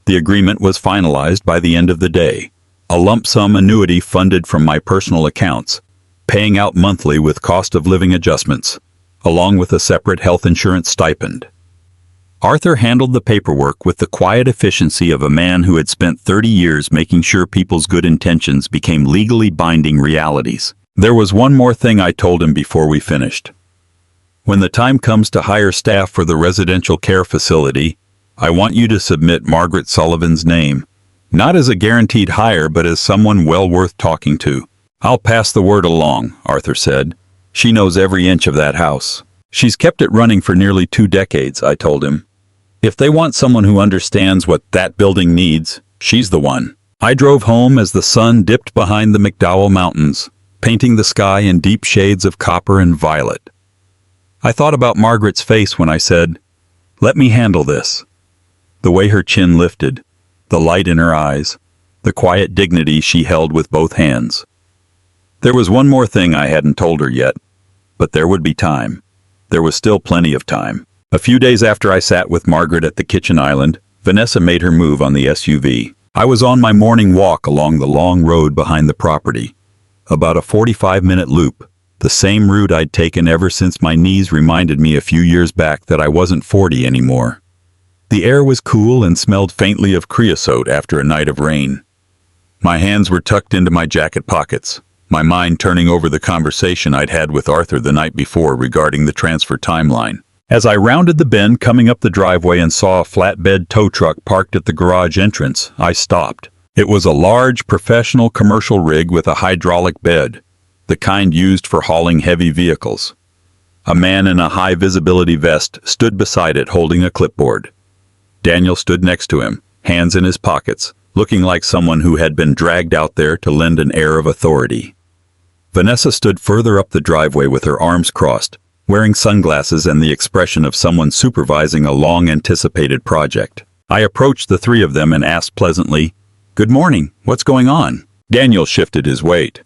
The agreement was finalized by the end of the day. A lump sum annuity funded from my personal accounts, paying out monthly with cost of living adjustments, along with a separate health insurance stipend. Arthur handled the paperwork with the quiet efficiency of a man who had spent 30 years making sure people's good intentions became legally binding realities. There was one more thing I told him before we finished. "When the time comes to hire staff for the residential care facility, I want you to submit Margaret Sullivan's name, not as a guaranteed hire but as someone well worth talking to." "I'll pass the word along," Arthur said. "She knows every inch of that house. She's kept it running for nearly 2 decades, I told him. If they want someone who understands what that building needs, she's the one." I drove home as the sun dipped behind the McDowell Mountains, painting the sky in deep shades of copper and violet. I thought about Margaret's face when I said, "Let me handle this." The way her chin lifted, the light in her eyes, the quiet dignity she held with both hands. There was one more thing I hadn't told her yet, but there would be time. There was still plenty of time. A few days after I sat with Margaret at the kitchen island, Vanessa made her move on the SUV. I was on my morning walk along the long road behind the property, about a 45-minute loop, the same route I'd taken ever since my knees reminded me a few years back that I wasn't 40 anymore. The air was cool and smelled faintly of creosote after a night of rain. My hands were tucked into my jacket pockets, my mind turning over the conversation I'd had with Arthur the night before regarding the transfer timeline. As I rounded the bend coming up the driveway and saw a flatbed tow truck parked at the garage entrance, I stopped. It was a large, professional commercial rig with a hydraulic bed, the kind used for hauling heavy vehicles. A man in a high-visibility vest stood beside it holding a clipboard. Daniel stood next to him, hands in his pockets, looking like someone who had been dragged out there to lend an air of authority. Vanessa stood further up the driveway with her arms crossed, wearing sunglasses and the expression of someone supervising a long-anticipated project. I approached the three of them and asked pleasantly, "Good morning, what's going on?" Daniel shifted his weight.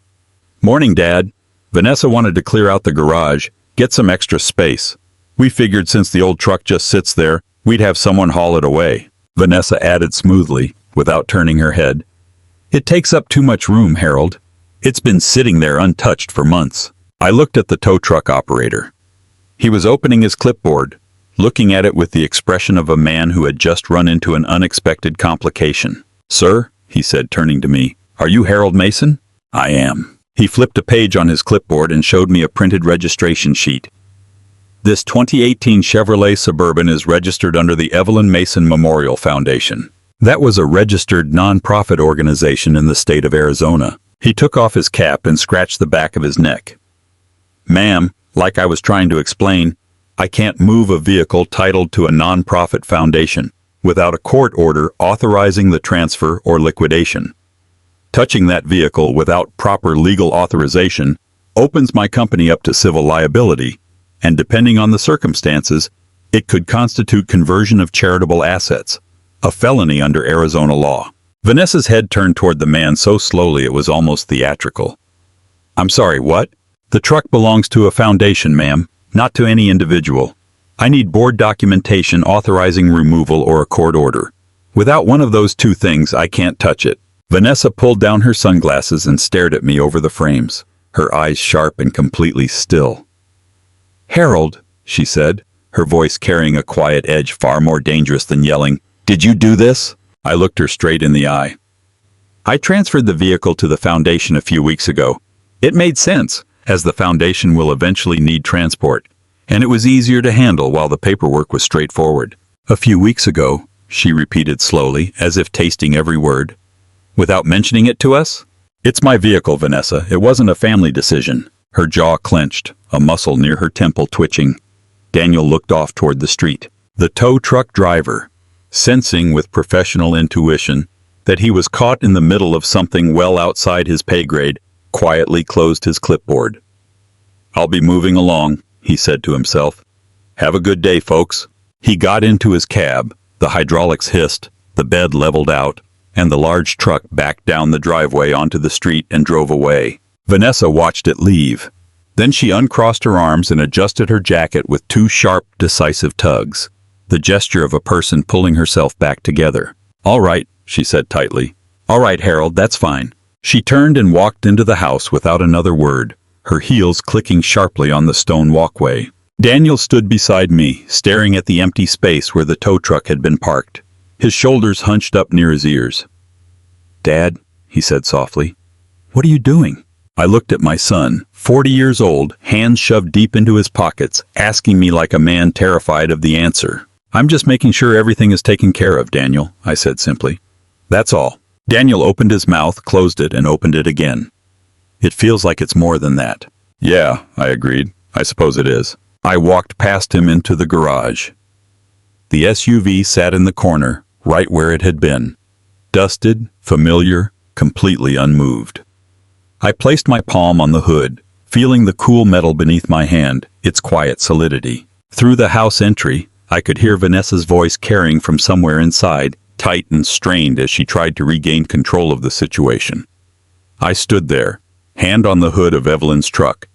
"Morning, Dad. Vanessa wanted to clear out the garage, get some extra space. We figured since the old truck just sits there, we'd have someone haul it away." Vanessa added smoothly, without turning her head, "It takes up too much room, Harold. It's been sitting there untouched for months." I looked at the tow truck operator. He was opening his clipboard, looking at it with the expression of a man who had just run into an unexpected complication. "Sir," he said, turning to me, "are you Harold Mason?" "I am." He flipped a page on his clipboard and showed me a printed registration sheet. "This 2018 Chevrolet Suburban is registered under the Evelyn Mason Memorial Foundation." That was a registered non-profit organization in the state of Arizona. He took off his cap and scratched the back of his neck. "Ma'am, like I was trying to explain, I can't move a vehicle titled to a non-profit foundation without a court order authorizing the transfer or liquidation. Touching that vehicle without proper legal authorization opens my company up to civil liability, and depending on the circumstances, it could constitute conversion of charitable assets, a felony under Arizona law." Vanessa's head turned toward the man so slowly it was almost theatrical. "I'm sorry, what?" "The truck belongs to a foundation, ma'am, not to any individual. I need board documentation authorizing removal or a court order. Without one of those two things, I can't touch it." Vanessa pulled down her sunglasses and stared at me over the frames, her eyes sharp and completely still. "Harold," she said, her voice carrying a quiet edge far more dangerous than yelling, "Did you do this?" I looked her straight in the eye. "I transferred the vehicle to the foundation a few weeks ago. It made sense, as the foundation will eventually need transport, and it was easier to handle while the paperwork was straightforward." "A few weeks ago," she repeated slowly, as if tasting every word. "Without mentioning it to us?" "It's my vehicle, Vanessa. It wasn't a family decision." Her jaw clenched, a muscle near her temple twitching. Daniel looked off toward the street. The tow truck driver, sensing with professional intuition that he was caught in the middle of something well outside his pay grade, quietly closed his clipboard. "I'll be moving along," he said to himself. "Have a good day, folks." He got into his cab, the hydraulics hissed, the bed leveled out, and the large truck backed down the driveway onto the street and drove away. Vanessa watched it leave. Then she uncrossed her arms and adjusted her jacket with two sharp, decisive tugs, the gesture of a person pulling herself back together. "All right," she said tightly. "All right, Harold, that's fine." She turned and walked into the house without another word, her heels clicking sharply on the stone walkway. Daniel stood beside me, staring at the empty space where the tow truck had been parked, his shoulders hunched up near his ears. "Dad," he said softly, "what are you doing?" I looked at my son, 40 years old, hands shoved deep into his pockets, asking me like a man terrified of the answer. "I'm just making sure everything is taken care of, Daniel," I said simply. "That's all." Daniel opened his mouth, closed it, and opened it again. "It feels like it's more than that." "Yeah," I agreed. "I suppose it is." I walked past him into the garage. The SUV sat in the corner, right where it had been. Dusted, familiar, completely unmoved. I placed my palm on the hood, feeling the cool metal beneath my hand, its quiet solidity. Through the house entry, I could hear Vanessa's voice carrying from somewhere inside, tight and strained as she tried to regain control of the situation. I stood there, hand on the hood of Evelyn's truck,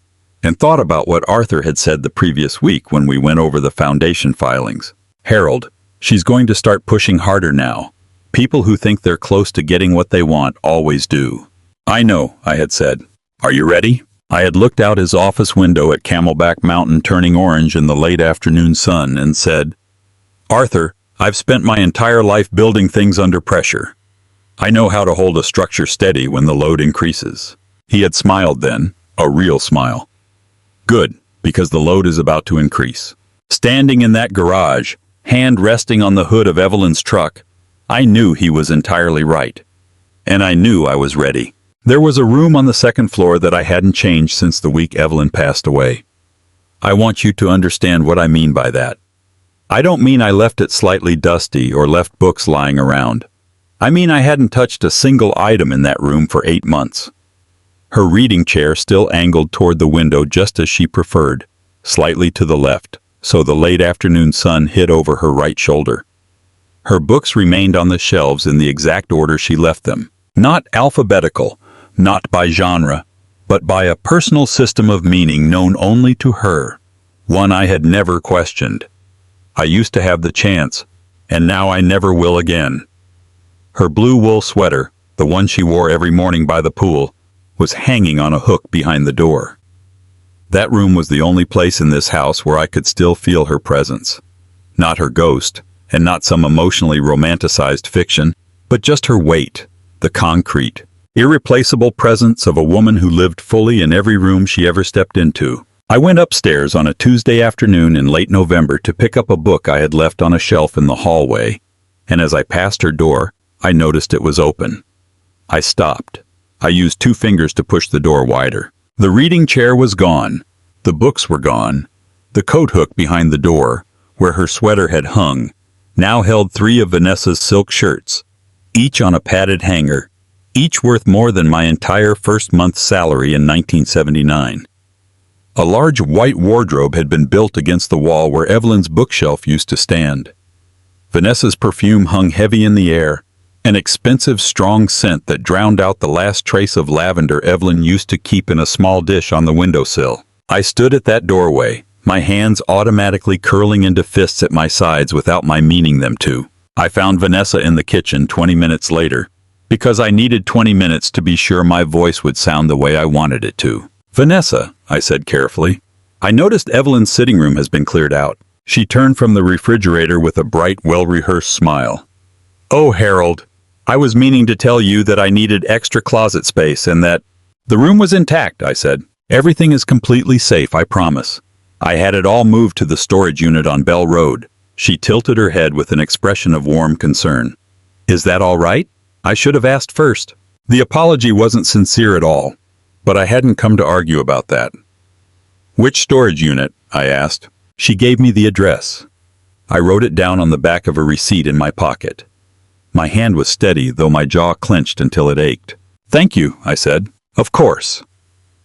and thought about what Arthur had said the previous week when we went over the foundation filings. "Harold, she's going to start pushing harder now. People who think they're close to getting what they want always do." "I know," I had said. "Are you ready?" I had looked out his office window at Camelback Mountain turning orange in the late afternoon sun and said, "Arthur, I've spent my entire life building things under pressure. I know how to hold a structure steady when the load increases. He had smiled then, a real smile. Good, because the load is about to increase. Standing in that garage, hand resting on the hood of Evelyn's truck, I knew he was entirely right. And I knew I was ready. There was a room on the second floor that I hadn't changed since the week Evelyn passed away. I want you to understand what I mean by that. I don't mean I left it slightly dusty or left books lying around. I mean I hadn't touched a single item in that room for 8 months. Her reading chair still angled toward the window just as she preferred, slightly to the left, so the late afternoon sun hit over her right shoulder. Her books remained on the shelves in the exact order she left them. Not alphabetical, not by genre, but by a personal system of meaning known only to her, one I had never questioned. I used to have the chance, and now I never will again. Her blue wool sweater, the one she wore every morning by the pool, was hanging on a hook behind the door. That room was the only place in this house where I could still feel her presence. Not her ghost, and not some emotionally romanticized fiction, but just her weight, the concrete, irreplaceable presence of a woman who lived fully in every room she ever stepped into. I went upstairs on a Tuesday afternoon in late November to pick up a book I had left on a shelf in the hallway, and as I passed her door, I noticed it was open. I stopped. I used 2 fingers to push the door wider. The reading chair was gone. The books were gone. The coat hook behind the door, where her sweater had hung, now held 3 of Vanessa's silk shirts, each on a padded hanger, each worth more than my entire first month's salary in 1979. A large white wardrobe had been built against the wall where Evelyn's bookshelf used to stand. Vanessa's perfume hung heavy in the air, an expensive, strong scent that drowned out the last trace of lavender Evelyn used to keep in a small dish on the windowsill. I stood at that doorway, my hands automatically curling into fists at my sides without my meaning them to. I found Vanessa in the kitchen 20 minutes later, because I needed 20 minutes to be sure my voice would sound the way I wanted it to. "Vanessa," I said carefully, "I noticed Evelyn's sitting room has been cleared out." She turned from the refrigerator with a bright, well-rehearsed smile. "Oh, Harold, I was meaning to tell you that I needed extra closet space and that—" "The room was intact," I said. "Everything is completely safe, I promise. I had it all moved to the storage unit on Bell Road." She tilted her head with an expression of warm concern. "Is that all right? I should have asked first." The apology wasn't sincere at all, but I hadn't come to argue about that. "Which storage unit?" I asked. She gave me the address. I wrote it down on the back of a receipt in my pocket. My hand was steady, though my jaw clenched until it ached. "Thank you," I said. "Of course."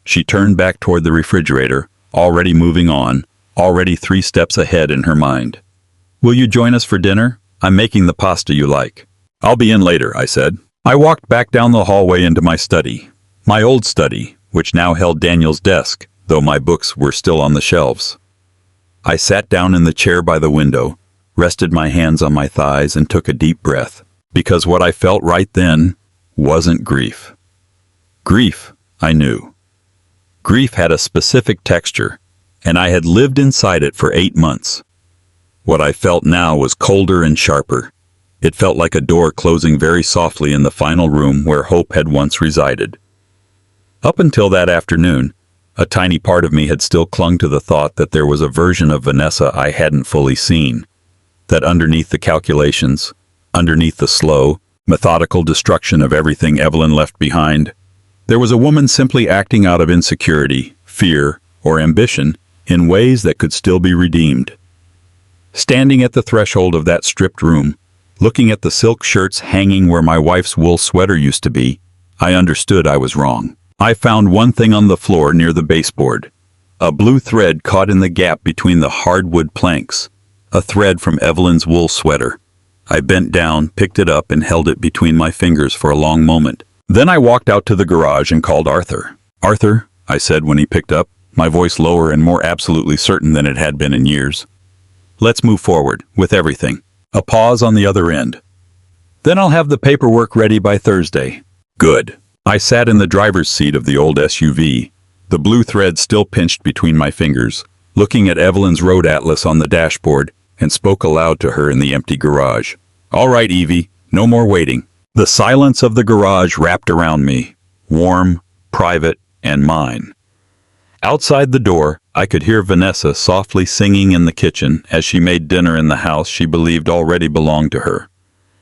She turned back toward the refrigerator, already moving on, already 3 steps ahead in her mind. "Will you join us for dinner? I'm making the pasta you like." "I'll be in later," I said. I walked back down the hallway into my study. My old study, which now held Daniel's desk, though my books were still on the shelves. I sat down in the chair by the window, rested my hands on my thighs, and took a deep breath, because what I felt right then wasn't grief. Grief, I knew. Grief had a specific texture, and I had lived inside it for 8 months. What I felt now was colder and sharper. It felt like a door closing very softly in the final room where hope had once resided. Up until that afternoon, a tiny part of me had still clung to the thought that there was a version of Vanessa I hadn't fully seen, that underneath the calculations, underneath the slow, methodical destruction of everything Evelyn left behind, there was a woman simply acting out of insecurity, fear, or ambition in ways that could still be redeemed. Standing at the threshold of that stripped room, looking at the silk shirts hanging where my wife's wool sweater used to be, I understood I was wrong. I found one thing on the floor near the baseboard, a blue thread caught in the gap between the hardwood planks, a thread from Evelyn's wool sweater. I bent down, picked it up, and held it between my fingers for a long moment. Then I walked out to the garage and called Arthur. "Arthur," I said when he picked up, my voice lower and more absolutely certain than it had been in years. "Let's move forward, with everything." A pause on the other end. "Then I'll have the paperwork ready by Thursday." "Good." I sat in the driver's seat of the old SUV, the blue thread still pinched between my fingers, looking at Evelyn's road atlas on the dashboard, and spoke aloud to her in the empty garage. "All right, Evie, no more waiting. The silence of the garage wrapped around me, warm, private, and mine. Outside the door, I could hear Vanessa softly singing in the kitchen as she made dinner in the house she believed already belonged to her.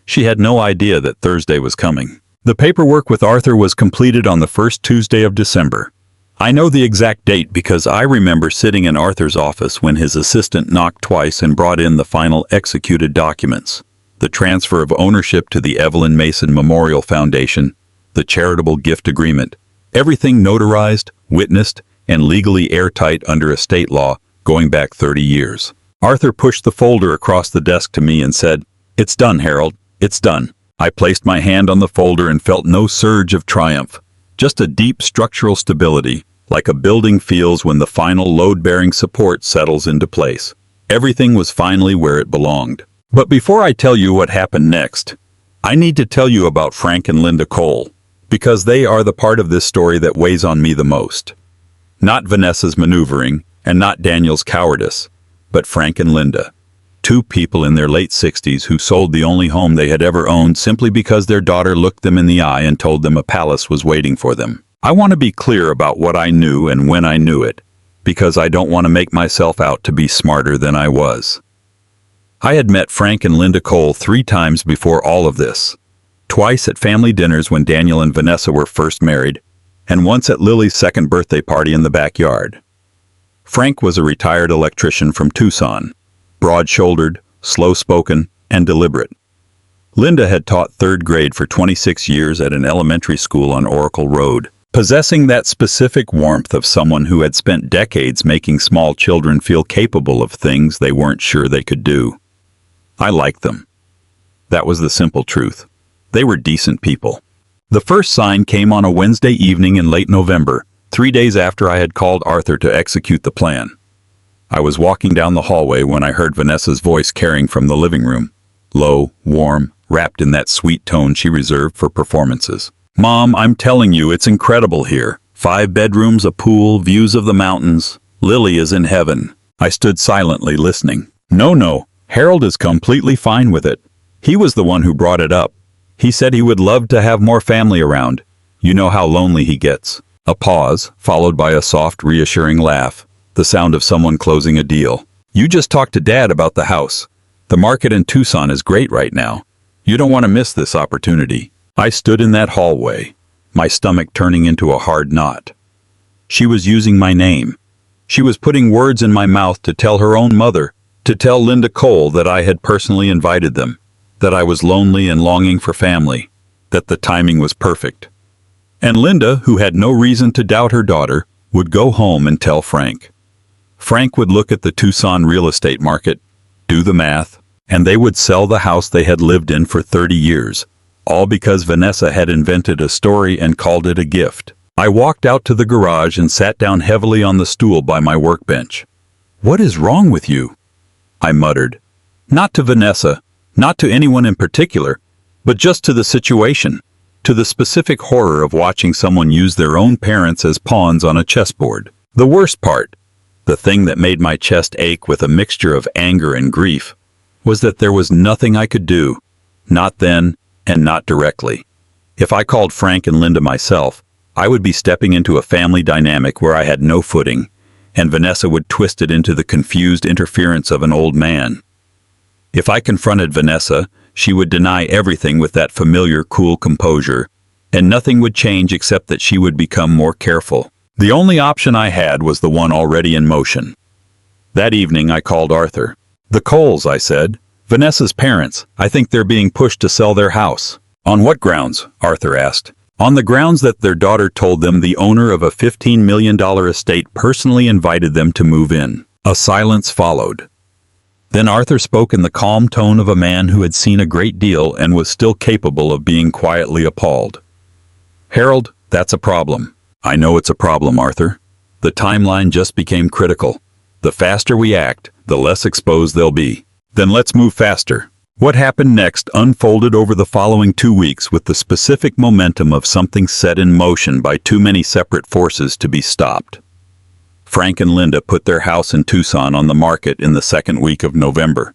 She had no idea that Thursday was coming. The paperwork with Arthur was completed on the first Tuesday of December. I know the exact date because I remember sitting in Arthur's office when his assistant knocked twice and brought in the final executed documents. The transfer of ownership to the Evelyn Mason Memorial Foundation, the charitable gift agreement, everything notarized, witnessed, and legally airtight under estate law going back 30 years. Arthur pushed the folder across the desk to me and said, "It's done, Harold. It's done." I placed my hand on the folder and felt no surge of triumph, just a deep structural stability, like a building feels when the final load-bearing support settles into place. Everything was finally where it belonged. But before I tell you what happened next, I need to tell you about Frank and Linda Cole, because they are the part of this story that weighs on me the most. Not Vanessa's maneuvering, and not Daniel's cowardice, but Frank and Linda. Two people in their late 60s who sold the only home they had ever owned simply because their daughter looked them in the eye and told them a palace was waiting for them. I want to be clear about what I knew and when I knew it, because I don't want to make myself out to be smarter than I was. I had met Frank and Linda Cole 3 times before all of this. Twice at family dinners when Daniel and Vanessa were first married, and once at Lily's second birthday party in the backyard. Frank was a retired electrician from Tucson, broad-shouldered, slow-spoken, and deliberate. Linda had taught 3rd grade for 26 years at an elementary school on Oracle Road, possessing that specific warmth of someone who had spent decades making small children feel capable of things they weren't sure they could do. I liked them. That was the simple truth. They were decent people. The first sign came on a Wednesday evening in late November, 3 days after I had called Arthur to execute the plan. I was walking down the hallway when I heard Vanessa's voice carrying from the living room, low, warm, wrapped in that sweet tone she reserved for performances. "Mom, I'm telling you, it's incredible here. 5 bedrooms, a pool, views of the mountains. Lily is in heaven." I stood silently listening. No, Harold is completely fine with it. He was the one who brought it up. He said he would love to have more family around. You know how lonely he gets. A pause, followed by a soft, reassuring laugh, the sound of someone closing a deal. "You just talked to Dad about the house. The market in Tucson is great right now. You don't want to miss this opportunity." I stood in that hallway, my stomach turning into a hard knot. She was using my name. She was putting words in my mouth to tell her own mother, to tell Linda Cole that I had personally invited them, that I was lonely and longing for family, that the timing was perfect. And Linda, who had no reason to doubt her daughter, would go home and tell Frank. Frank would look at the Tucson real estate market, do the math, and they would sell the house they had lived in for 30 years, all because Vanessa had invented a story and called it a gift. I walked out to the garage and sat down heavily on the stool by my workbench. "What is wrong with you?" I muttered. Not to Vanessa, not to anyone in particular, but just to the situation, to the specific horror of watching someone use their own parents as pawns on a chessboard. The worst part, the thing that made my chest ache with a mixture of anger and grief, was that there was nothing I could do, not then and not directly. If I called Frank and Linda myself, I would be stepping into a family dynamic where I had no footing, and Vanessa would twist it into the confused interference of an old man. If I confronted Vanessa, she would deny everything with that familiar cool composure, and nothing would change except that she would become more careful. The only option I had was the one already in motion. That evening I called Arthur. "The Coles," I said. "Vanessa's parents. I think they're being pushed to sell their house." "On what grounds?" Arthur asked. "On the grounds that their daughter told them the owner of a $15 million estate personally invited them to move in." A silence followed. Then Arthur spoke in the calm tone of a man who had seen a great deal and was still capable of being quietly appalled. "Harold, that's a problem." "I know it's a problem, Arthur. The timeline just became critical. The faster we act, the less exposed they'll be." "Then let's move faster." What happened next unfolded over the following 2 weeks with the specific momentum of something set in motion by too many separate forces to be stopped. Frank and Linda put their house in Tucson on the market in the second week of November.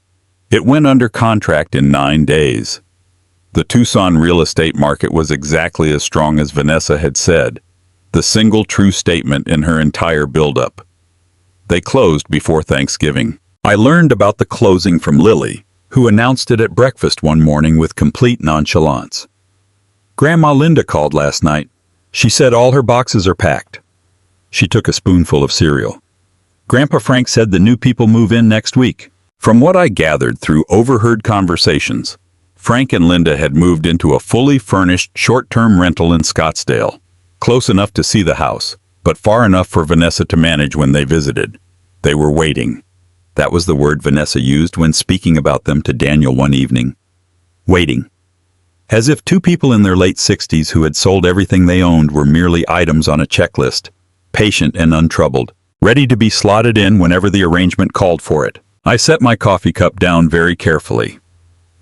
It went under contract in 9 days. The Tucson real estate market was exactly as strong as Vanessa had said, the single true statement in her entire buildup. They closed before Thanksgiving. I learned about the closing from Lily, who announced it at breakfast one morning with complete nonchalance. "Grandma Linda called last night. She said all her boxes are packed." She took a spoonful of cereal. "Grandpa Frank said the new people move in next week." From what I gathered through overheard conversations, Frank and Linda had moved into a fully furnished short-term rental in Scottsdale, close enough to see the house, but far enough for Vanessa to manage when they visited. They were waiting. That was the word Vanessa used when speaking about them to Daniel one evening. Waiting. As if two people in their late 60s who had sold everything they owned were merely items on a checklist, patient and untroubled, ready to be slotted in whenever the arrangement called for it. I set my coffee cup down very carefully.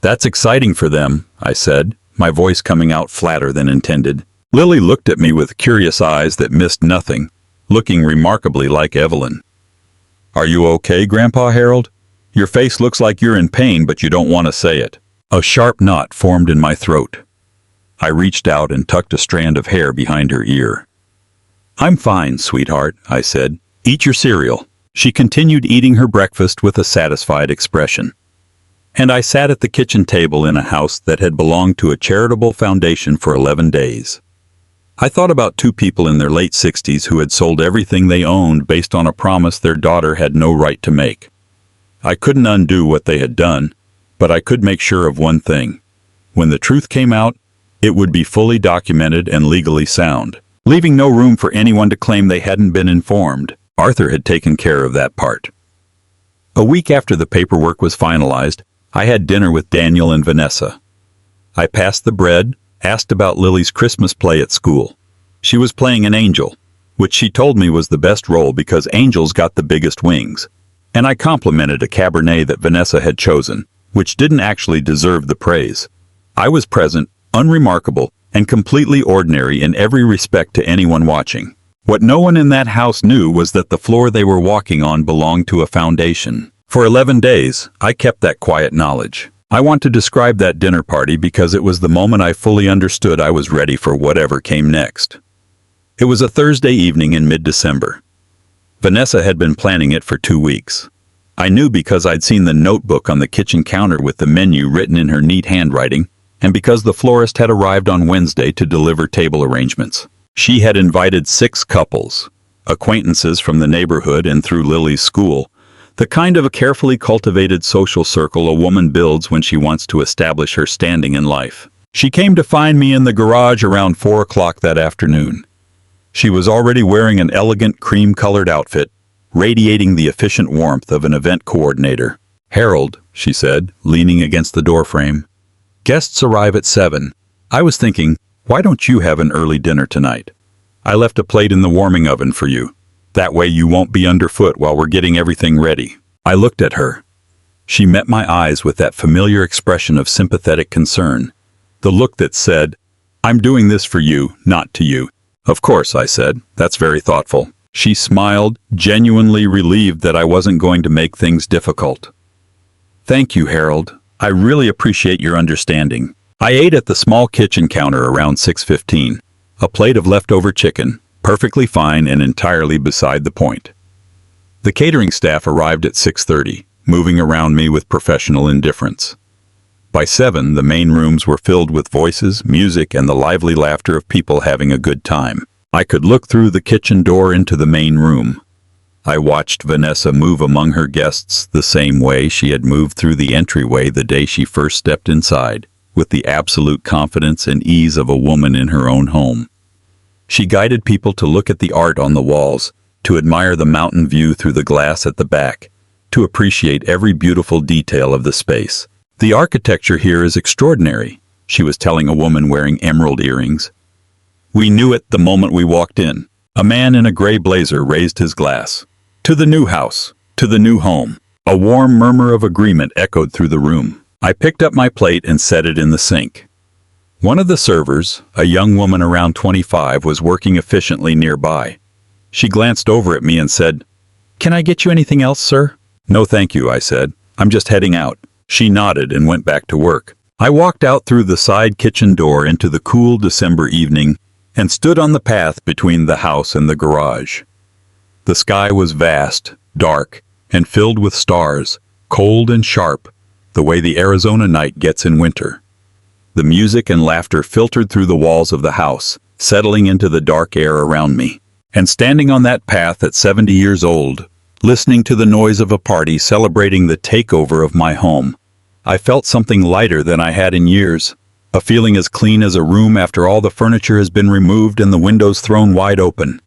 "That's exciting for them," I said, my voice coming out flatter than intended. Lily looked at me with curious eyes that missed nothing, looking remarkably like Evelyn. "Are you okay, Grandpa Harold? Your face looks like you're in pain, but you don't want to say it." A sharp knot formed in my throat. I reached out and tucked a strand of hair behind her ear. "I'm fine, sweetheart," I said. "Eat your cereal." She continued eating her breakfast with a satisfied expression. And I sat at the kitchen table in a house that had belonged to a charitable foundation for 11 days. I thought about two people in their late 60s who had sold everything they owned based on a promise their daughter had no right to make. I couldn't undo what they had done, but I could make sure of one thing. When the truth came out, it would be fully documented and legally sound, leaving no room for anyone to claim they hadn't been informed. Arthur had taken care of that part. A week after the paperwork was finalized, I had dinner with Daniel and Vanessa. I passed the bread, asked about Lily's Christmas play at school. She was playing an angel, which she told me was the best role because angels got the biggest wings. And I complimented a Cabernet that Vanessa had chosen, which didn't actually deserve the praise. I was present, unremarkable, and completely ordinary in every respect to anyone watching. What no one in that house knew was that the floor they were walking on belonged to a foundation. For 11 days, I kept that quiet knowledge. I want to describe that dinner party because it was the moment I fully understood I was ready for whatever came next. It was a Thursday evening in mid-December. Vanessa had been planning it for 2 weeks. I knew because I'd seen the notebook on the kitchen counter with the menu written in her neat handwriting, and because the florist had arrived on Wednesday to deliver table arrangements. She had invited 6 couples, acquaintances from the neighborhood and through Lily's school, the kind of a carefully cultivated social circle a woman builds when she wants to establish her standing in life. She came to find me in the garage around 4 o'clock that afternoon. She was already wearing an elegant cream-colored outfit, radiating the efficient warmth of an event coordinator. "Harold," she said, leaning against the doorframe, "guests arrive at 7. I was thinking, why don't you have an early dinner tonight? I left a plate in the warming oven for you. That way you won't be underfoot while we're getting everything ready." I looked at her. She met my eyes with that familiar expression of sympathetic concern, the look that said, "I'm doing this for you, not to you." "Of course," I said. "That's very thoughtful." She smiled, genuinely relieved that I wasn't going to make things difficult. "Thank you, Harold. I really appreciate your understanding." I ate at the small kitchen counter around 6:15. A plate of leftover chicken, perfectly fine and entirely beside the point. The catering staff arrived at 6:30, moving around me with professional indifference. By 7, the main rooms were filled with voices, music, and the lively laughter of people having a good time. I could look through the kitchen door into the main room. I watched Vanessa move among her guests the same way she had moved through the entryway the day she first stepped inside, with the absolute confidence and ease of a woman in her own home. She guided people to look at the art on the walls, to admire the mountain view through the glass at the back, to appreciate every beautiful detail of the space. "The architecture here is extraordinary," she was telling a woman wearing emerald earrings. We knew it the moment we walked in. A man in a gray blazer raised his glass. "To the new house, to the new home." A warm murmur of agreement echoed through the room. I picked up my plate and set it in the sink. One of the servers, a young woman around 25, was working efficiently nearby. She glanced over at me and said, "Can I get you anything else, sir?" "No, thank you," I said. "I'm just heading out." She nodded and went back to work. I walked out through the side kitchen door into the cool December evening and stood on the path between the house and the garage. The sky was vast, dark, and filled with stars, cold and sharp, the way the Arizona night gets in winter. The music and laughter filtered through the walls of the house, settling into the dark air around me. And standing on that path at 70 years old, listening to the noise of a party celebrating the takeover of my home, I felt something lighter than I had in years, a feeling as clean as a room after all the furniture has been removed and the windows thrown wide open.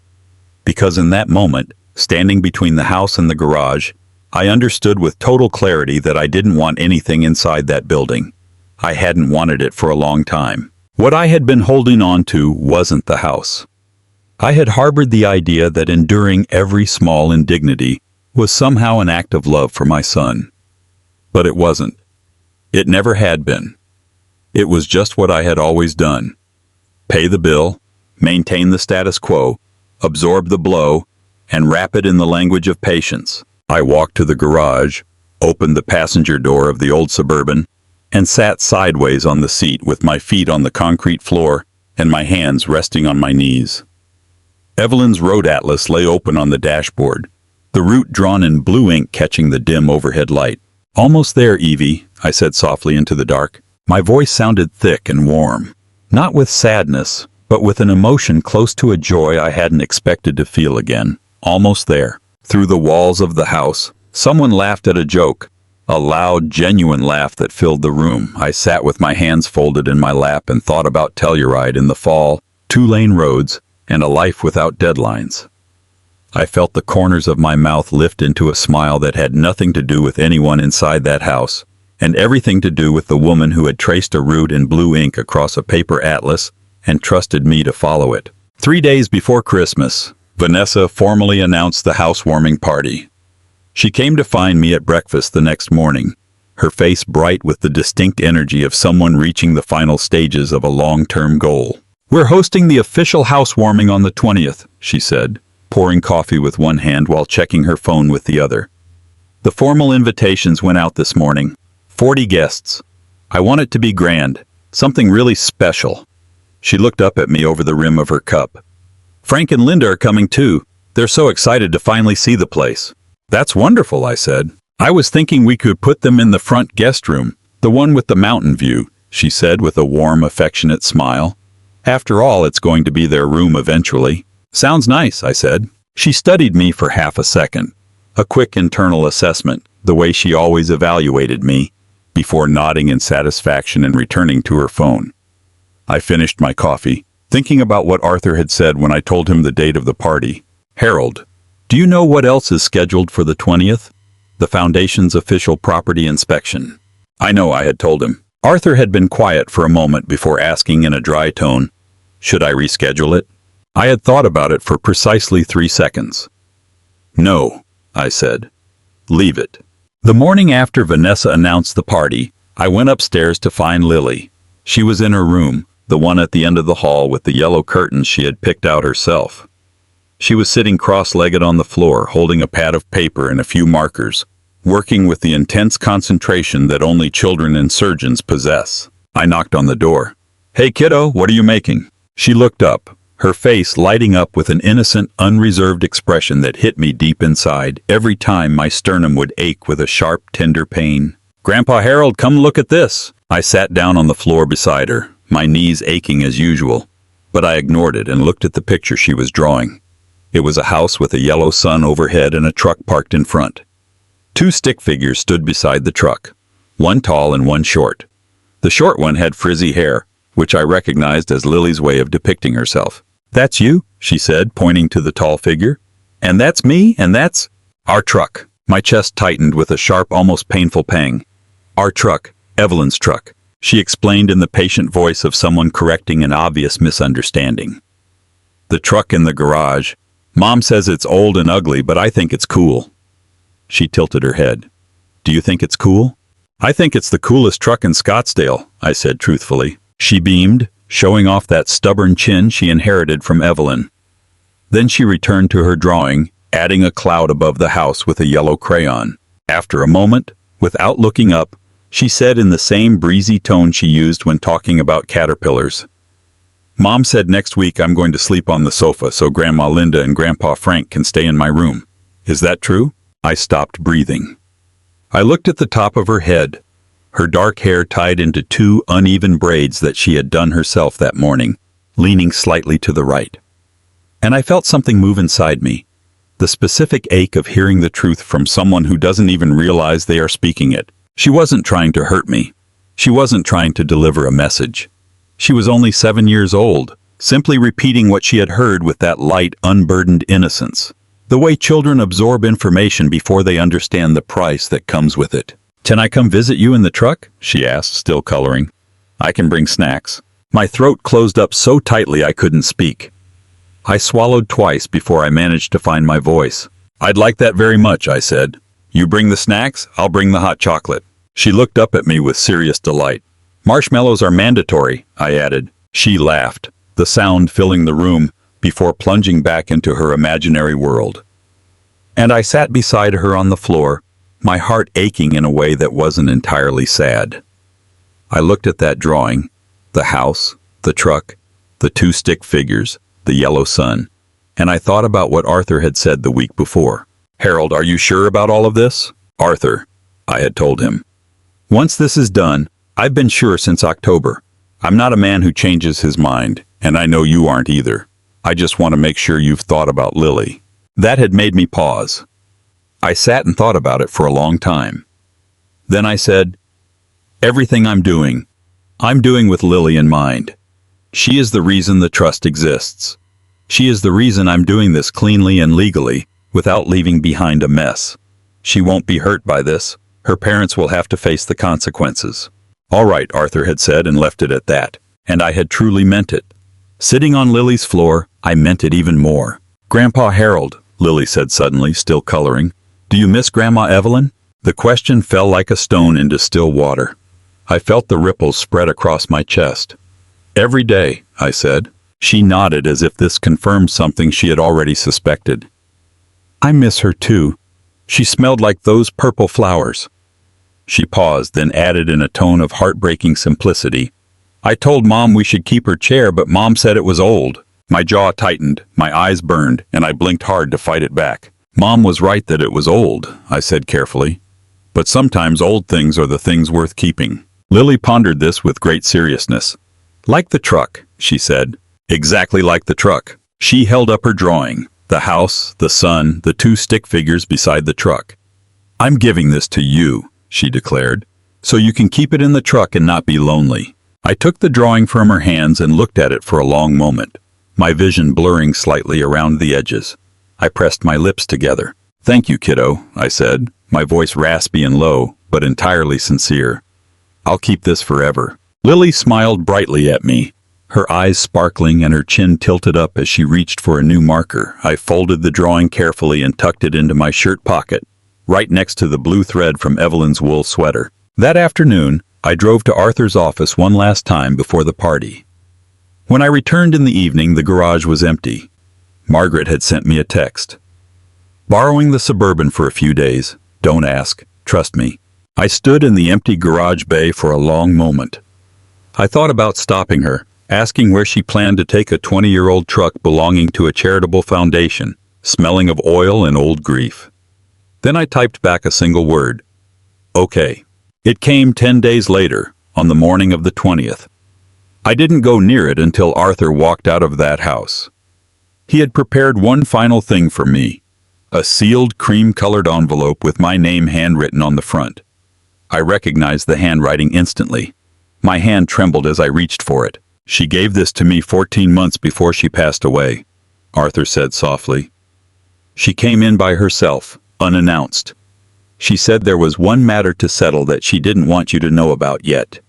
Because in that moment, standing between the house and the garage, I understood with total clarity that I didn't want anything inside that building. I hadn't wanted it for a long time. What I had been holding on to wasn't the house. I had harbored the idea that enduring every small indignity was somehow an act of love for my son. But it wasn't. It never had been. It was just what I had always done. Pay the bill, maintain the status quo, absorb the blow, and wrap it in the language of patience. I walked to the garage, opened the passenger door of the old Suburban, and sat sideways on the seat with my feet on the concrete floor and my hands resting on my knees. Evelyn's road atlas lay open on the dashboard, the route drawn in blue ink catching the dim overhead light. "Almost there, Evie," I said softly into the dark. My voice sounded thick and warm, not with sadness, but with an emotion close to a joy I hadn't expected to feel again. Almost there. Through the walls of the house, someone laughed at a joke, a loud, genuine laugh that filled the room. I sat with my hands folded in my lap and thought about Telluride in the fall, 2-lane roads, and a life without deadlines. I felt the corners of my mouth lift into a smile that had nothing to do with anyone inside that house, and everything to do with the woman who had traced a route in blue ink across a paper atlas and trusted me to follow it. 3 days before Christmas, Vanessa formally announced the housewarming party. She came to find me at breakfast the next morning, her face bright with the distinct energy of someone reaching the final stages of a long-term goal. "We're hosting the official housewarming on the 20th, she said, pouring coffee with one hand while checking her phone with the other. "The formal invitations went out this morning. 40 guests. I want it to be grand, something really special." She looked up at me over the rim of her cup. "Frank and Linda are coming too. They're so excited to finally see the place." "That's wonderful," I said. "I was thinking we could put them in the front guest room, the one with the mountain view," she said with a warm, affectionate smile. "After all, it's going to be their room eventually." "Sounds nice," I said. She studied me for half a second, a quick internal assessment, the way she always evaluated me, before nodding in satisfaction and returning to her phone. I finished my coffee, thinking about what Arthur had said when I told him the date of the party. "Harold, do you know what else is scheduled for the 20th? The Foundation's official property inspection." I know, I had told him. Arthur had been quiet for a moment before asking in a dry tone, "Should I reschedule it?" I had thought about it for precisely 3 seconds. "No," I said. "Leave it." The morning after Vanessa announced the party, I went upstairs to find Lily. She was in her room, the one at the end of the hall with the yellow curtains she had picked out herself. She was sitting cross-legged on the floor, holding a pad of paper and a few markers, working with the intense concentration that only children and surgeons possess. I knocked on the door. "Hey kiddo, what are you making?" She looked up, her face lighting up with an innocent, unreserved expression that hit me deep inside every time my sternum would ache with a sharp, tender pain. "Grandpa Harold, come look at this." I sat down on the floor beside her, my knees aching as usual, but I ignored it and looked at the picture she was drawing. It was a house with a yellow sun overhead and a truck parked in front. 2 stick figures stood beside the truck, one tall and one short. The short one had frizzy hair, which I recognized as Lily's way of depicting herself. "That's you," she said, pointing to the tall figure. "And that's me, and that's our truck." My chest tightened with a sharp, almost painful pang. "Our truck, Evelyn's truck," she explained in the patient voice of someone correcting an obvious misunderstanding. "The truck in the garage. Mom says it's old and ugly, but I think it's cool." She tilted her head. "Do you think it's cool?" "I think it's the coolest truck in Scottsdale," I said truthfully. She beamed, showing off that stubborn chin she inherited from Evelyn. Then she returned to her drawing, adding a cloud above the house with a yellow crayon. After a moment, without looking up, she said in the same breezy tone she used when talking about caterpillars. Mom said next week I'm going to sleep on the sofa so Grandma Linda and Grandpa Frank can stay in my room. Is that true? I stopped breathing. I looked at the top of her head, her dark hair tied into 2 uneven braids that she had done herself that morning, leaning slightly to the right. And I felt something move inside me, the specific ache of hearing the truth from someone who doesn't even realize they are speaking it. She wasn't trying to hurt me. She wasn't trying to deliver a message. She was only 7 years old, simply repeating what she had heard with that light, unburdened innocence. The way children absorb information before they understand the price that comes with it. "Can I come visit you in the truck?" she asked, still coloring. "I can bring snacks." My throat closed up so tightly I couldn't speak. I swallowed twice before I managed to find my voice. "I'd like that very much," I said. "You bring the snacks, I'll bring the hot chocolate." She looked up at me with serious delight. "Marshmallows are mandatory," I added. She laughed, the sound filling the room, before plunging back into her imaginary world. And I sat beside her on the floor, my heart aching in a way that wasn't entirely sad. I looked at that drawing, the house, the truck, the 2 stick figures, the yellow sun, and I thought about what Arthur had said the week before. "Harold, are you sure about all of this?" "Arthur," I had told him. "Once this is done, I've been sure since October. I'm not a man who changes his mind, and I know you aren't either. I just want to make sure you've thought about Lily." That had made me pause. I sat and thought about it for a long time. Then I said, "Everything I'm doing with Lily in mind. She is the reason the trust exists. She is the reason I'm doing this cleanly and legally, without leaving behind a mess. She won't be hurt by this. Her parents will have to face the consequences." "All right," Arthur had said, and left it at that. And I had truly meant it. Sitting on Lily's floor, I meant it even more. "Grandpa Harold," Lily said suddenly, still coloring, "do you miss Grandma Evelyn?" The question fell like a stone into still water. I felt the ripples spread across my chest. "Every day," I said. She nodded as if this confirmed something she had already suspected. "I miss her too. She smelled like those purple flowers." She paused, then added in a tone of heartbreaking simplicity, "I told Mom we should keep her chair, but Mom said it was old." My jaw tightened, my eyes burned, and I blinked hard to fight it back. "Mom was right that it was old," I said carefully. "But sometimes old things are the things worth keeping." Lily pondered this with great seriousness. "Like the truck," she said. "Exactly like the truck." She held up her drawing, the house, the sun, the 2 stick figures beside the truck. "I'm giving this to you," she declared, "so you can keep it in the truck and not be lonely." I took the drawing from her hands and looked at it for a long moment, my vision blurring slightly around the edges. I pressed my lips together. "Thank you, kiddo," I said, my voice raspy and low, but entirely sincere. "I'll keep this forever." Lily smiled brightly at me, her eyes sparkling and her chin tilted up as she reached for a new marker. I folded the drawing carefully and tucked it into my shirt pocket, right next to the blue thread from Evelyn's wool sweater. That afternoon, I drove to Arthur's office one last time before the party. When I returned in the evening, the garage was empty. Margaret had sent me a text. "Borrowing the Suburban for a few days. Don't ask. Trust me." I stood in the empty garage bay for a long moment. I thought about stopping her, asking where she planned to take a 20-year-old truck belonging to a charitable foundation, smelling of oil and old grief. Then I typed back a single word. "Okay." It came 10 days later, on the morning of the 20th. I didn't go near it until Arthur walked out of that house. He had prepared one final thing for me, a sealed cream-colored envelope with my name handwritten on the front. I recognized the handwriting instantly. My hand trembled as I reached for it. "She gave this to me 14 months before she passed away," Arthur said softly. "She came in by herself, unannounced. She said there was one matter to settle that she didn't want you to know about yet.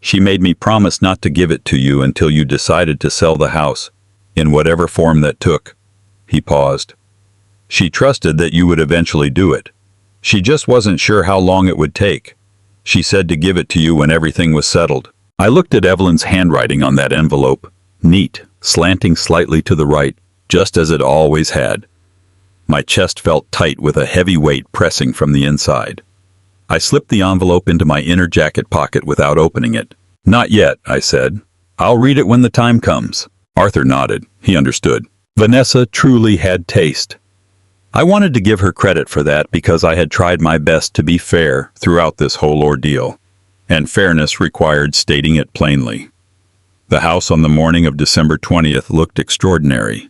She made me promise not to give it to you until you decided to sell the house, in whatever form that took." He paused. "She trusted that you would eventually do it. She just wasn't sure how long it would take. She said to give it to you when everything was settled." I looked at Evelyn's handwriting on that envelope, neat, slanting slightly to the right, just as it always had. My chest felt tight with a heavy weight pressing from the inside. I slipped the envelope into my inner jacket pocket without opening it. "Not yet," I said. "I'll read it when the time comes." Arthur nodded. He understood. Vanessa truly had taste. I wanted to give her credit for that because I had tried my best to be fair throughout this whole ordeal, and fairness required stating it plainly. The house on the morning of December 20th looked extraordinary.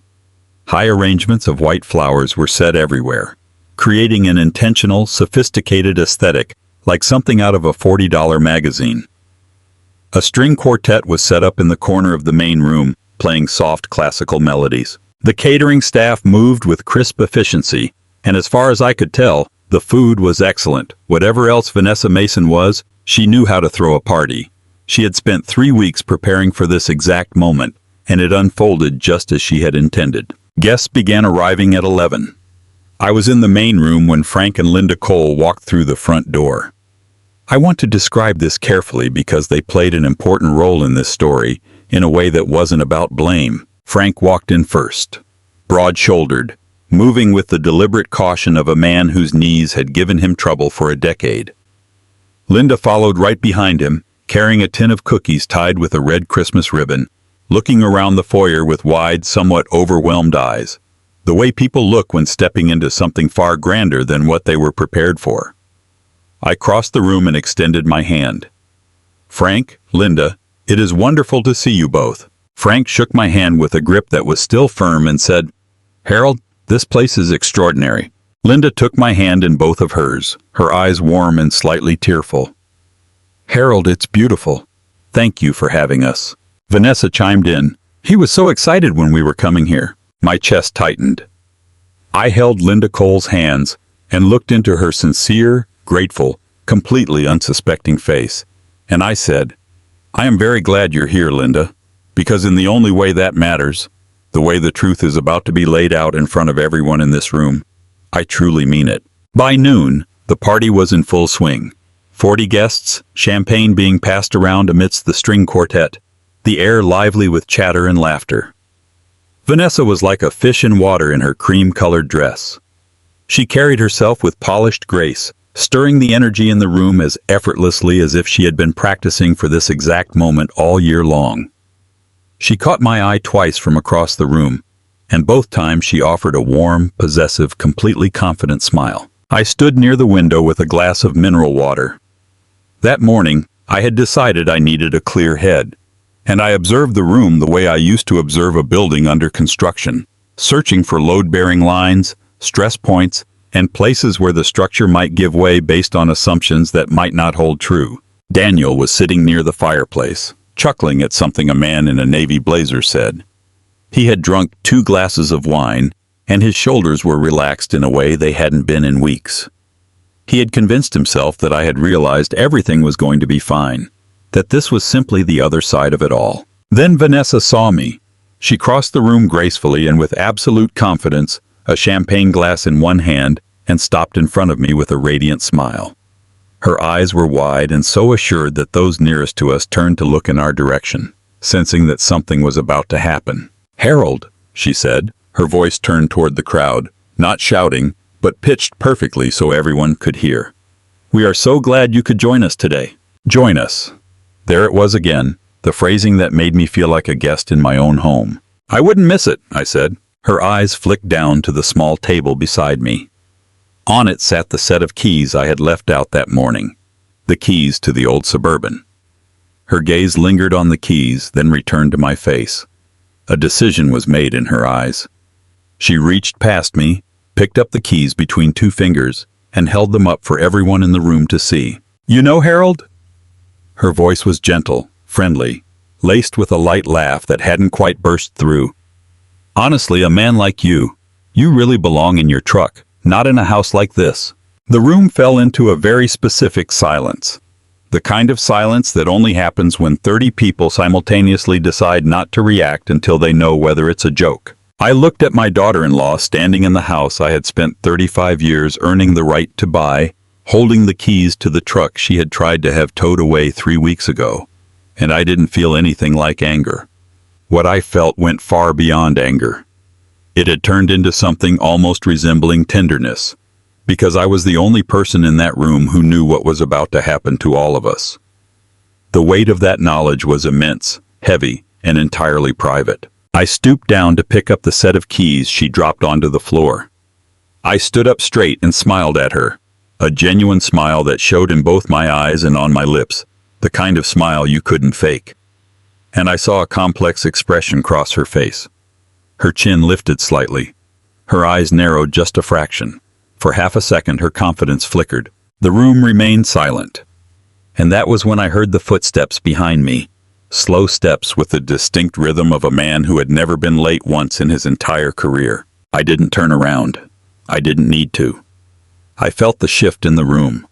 High arrangements of white flowers were set everywhere, creating an intentional, sophisticated aesthetic like something out of a $40 magazine. A string quartet was set up in the corner of the main room, playing soft classical melodies. The catering staff moved with crisp efficiency, and as far as I could tell, the food was excellent. Whatever else Vanessa Mason was, she knew how to throw a party. She had spent 3 weeks preparing for this exact moment, and it unfolded just as she had intended. Guests began arriving at 11. I was in the main room when Frank and Linda Cole walked through the front door. I want to describe this carefully because they played an important role in this story in a way that wasn't about blame. Frank walked in first, broad-shouldered, moving with the deliberate caution of a man whose knees had given him trouble for a decade. Linda followed right behind him, carrying a tin of cookies tied with a red Christmas ribbon, looking around the foyer with wide, somewhat overwhelmed eyes, the way people look when stepping into something far grander than what they were prepared for. I crossed the room and extended my hand. "Frank, Linda, it is wonderful to see you both." Frank shook my hand with a grip that was still firm and said, "Harold, this place is extraordinary." Linda took my hand in both of hers, her eyes warm and slightly tearful. "Harold, it's beautiful. Thank you for having us." Vanessa chimed in. "He was so excited when we were coming here." My chest tightened. I held Linda Cole's hands and looked into her sincere, grateful, completely unsuspecting face, and I said, "I am very glad you're here, Linda, because in the only way that matters, the way the truth is about to be laid out in front of everyone in this room, I truly mean it." By noon, the party was in full swing. 40 guests, champagne being passed around amidst the string quartet, the air lively with chatter and laughter. Vanessa was like a fish in water in her cream-colored dress. She carried herself with polished grace, stirring the energy in the room as effortlessly as if she had been practicing for this exact moment all year long. She caught my eye twice from across the room, and both times she offered a warm, possessive, completely confident smile. I stood near the window with a glass of mineral water. That morning, I had decided I needed a clear head, and I observed the room the way I used to observe a building under construction, searching for load-bearing lines, stress points, and places where the structure might give way based on assumptions that might not hold true. Daniel was sitting near the fireplace, chuckling at something a man in a navy blazer said. He had drunk 2 glasses of wine, and his shoulders were relaxed in a way they hadn't been in weeks. He had convinced himself that I had realized everything was going to be fine, that this was simply the other side of it all. Then Vanessa saw me. She crossed the room gracefully and with absolute confidence, a champagne glass in one hand, and stopped in front of me with a radiant smile. Her eyes were wide and so assured that those nearest to us turned to look in our direction, sensing that something was about to happen. "Harold," she said, her voice turned toward the crowd, not shouting, but pitched perfectly so everyone could hear. "We are so glad you could join us today." Join us. There it was again, the phrasing that made me feel like a guest in my own home. "I wouldn't miss it," I said. Her eyes flicked down to the small table beside me. On it sat the set of keys I had left out that morning, the keys to the old Suburban. Her gaze lingered on the keys, then returned to my face. A decision was made in her eyes. She reached past me, picked up the keys between 2 fingers, and held them up for everyone in the room to see. "You know, Harold?" Her voice was gentle, friendly, laced with a light laugh that hadn't quite burst through. "Honestly, a man like you really belong in your truck, not in a house like this." The room fell into a very specific silence. The kind of silence that only happens when 30 people simultaneously decide not to react until they know whether it's a joke. I looked at my daughter-in-law standing in the house I had spent 35 years earning the right to buy, holding the keys to the truck she had tried to have towed away 3 weeks ago, and I didn't feel anything like anger. What I felt went far beyond anger. It had turned into something almost resembling tenderness, because I was the only person in that room who knew what was about to happen to all of us. The weight of that knowledge was immense, heavy, and entirely private. I stooped down to pick up the set of keys she dropped onto the floor. I stood up straight and smiled at her, a genuine smile that showed in both my eyes and on my lips, the kind of smile you couldn't fake. And I saw a complex expression cross her face. Her chin lifted slightly. Her eyes narrowed just a fraction. For half a second her confidence flickered. The room remained silent. And that was when I heard the footsteps behind me. Slow steps with the distinct rhythm of a man who had never been late once in his entire career. I didn't turn around. I didn't need to. I felt the shift in the room.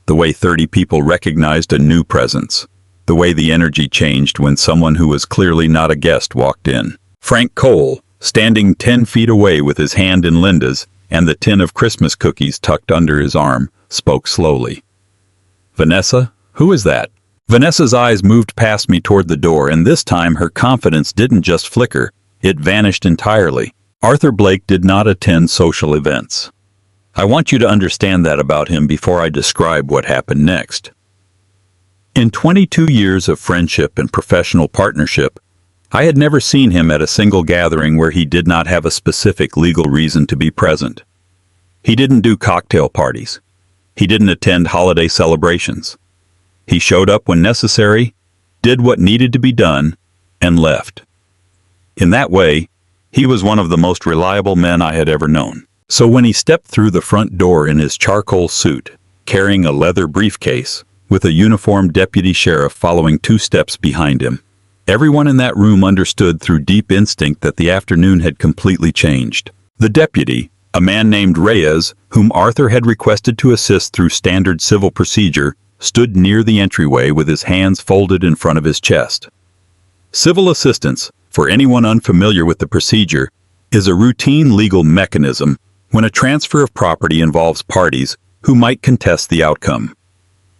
The way 30 people recognized a new presence. The way the energy changed when someone who was clearly not a guest walked in. Frank Cole, standing 10 feet away with his hand in Linda's and the tin of Christmas cookies tucked under his arm, spoke slowly. "Vanessa, who is that?" Vanessa's eyes moved past me toward the door, and this time her confidence didn't just flicker, it vanished entirely. Arthur Blake did not attend social events. I want you to understand that about him before I describe what happened next. In 22 years of friendship and professional partnership, I had never seen him at a single gathering where he did not have a specific legal reason to be present. He didn't do cocktail parties. He didn't attend holiday celebrations. He showed up when necessary, did what needed to be done, and left. In that way, he was one of the most reliable men I had ever known. So when he stepped through the front door in his charcoal suit, carrying a leather briefcase, with a uniformed deputy sheriff following 2 steps behind him, everyone in that room understood through deep instinct that the afternoon had completely changed. The deputy, a man named Reyes, whom Arthur had requested to assist through standard civil procedure, stood near the entryway with his hands folded in front of his chest. Civil assistance, for anyone unfamiliar with the procedure, is a routine legal mechanism when a transfer of property involves parties who might contest the outcome.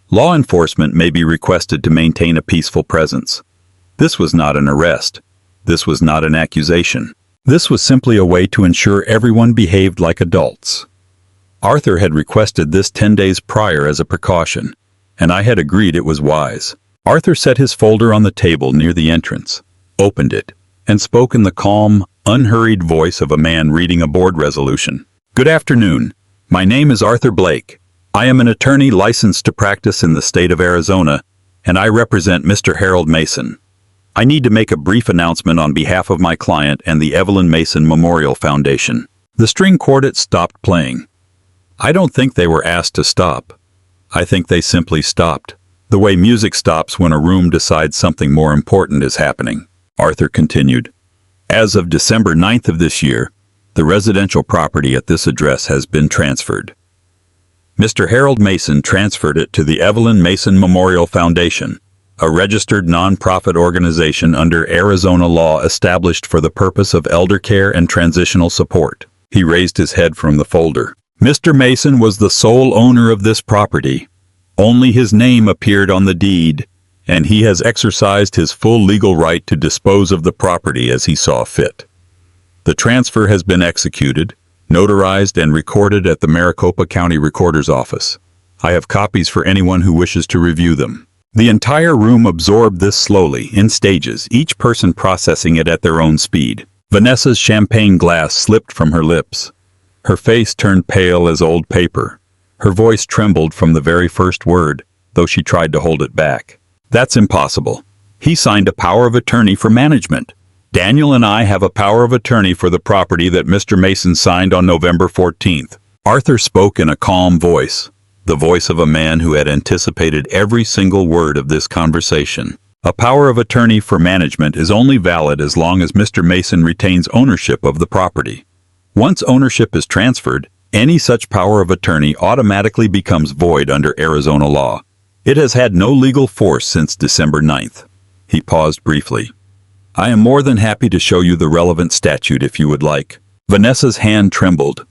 Law enforcement may be requested to maintain a peaceful presence. This was not an arrest. This was not an accusation. This was simply a way to ensure everyone behaved like adults. Arthur had requested this 10 days prior as a precaution, and I had agreed it was wise. Arthur set his folder on the table near the entrance, opened it, and spoke in the calm, unhurried voice of a man reading a board resolution. "Good afternoon. My name is Arthur Blake. I am an attorney licensed to practice in the state of Arizona, and I represent Mr. Harold Mason. I need to make a brief announcement on behalf of my client and the Evelyn Mason Memorial Foundation." The string quartet stopped playing. I don't think they were asked to stop. I think they simply stopped, the way music stops when a room decides something more important is happening. Arthur continued. "As of December 9th of this year, the residential property at this address has been transferred. Mr. Harold Mason transferred it to the Evelyn Mason Memorial Foundation, a registered nonprofit organization under Arizona law established for the purpose of elder care and transitional support." He raised his head from the folder. "Mr. Mason was the sole owner of this property. Only his name appeared on the deed, and he has exercised his full legal right to dispose of the property as he saw fit. The transfer has been executed, notarized, and recorded at the Maricopa County Recorder's Office. I have copies for anyone who wishes to review them." The entire room absorbed this slowly, in stages, each person processing it at their own speed. Vanessa's champagne glass slipped from her lips. Her face turned pale as old paper. Her voice trembled from the very first word, though she tried to hold it back. "That's impossible. He signed a power of attorney for management. Daniel and I have a power of attorney for the property that Mr. Mason signed on November 14th. Arthur spoke in a calm voice, the voice of a man who had anticipated every single word of this conversation. "A power of attorney for management is only valid as long as Mr. Mason retains ownership of the property. Once ownership is transferred, any such power of attorney automatically becomes void under Arizona law. It has had no legal force since December 9th. He paused briefly. "I am more than happy to show you the relevant statute if you would like." Vanessa's hand trembled.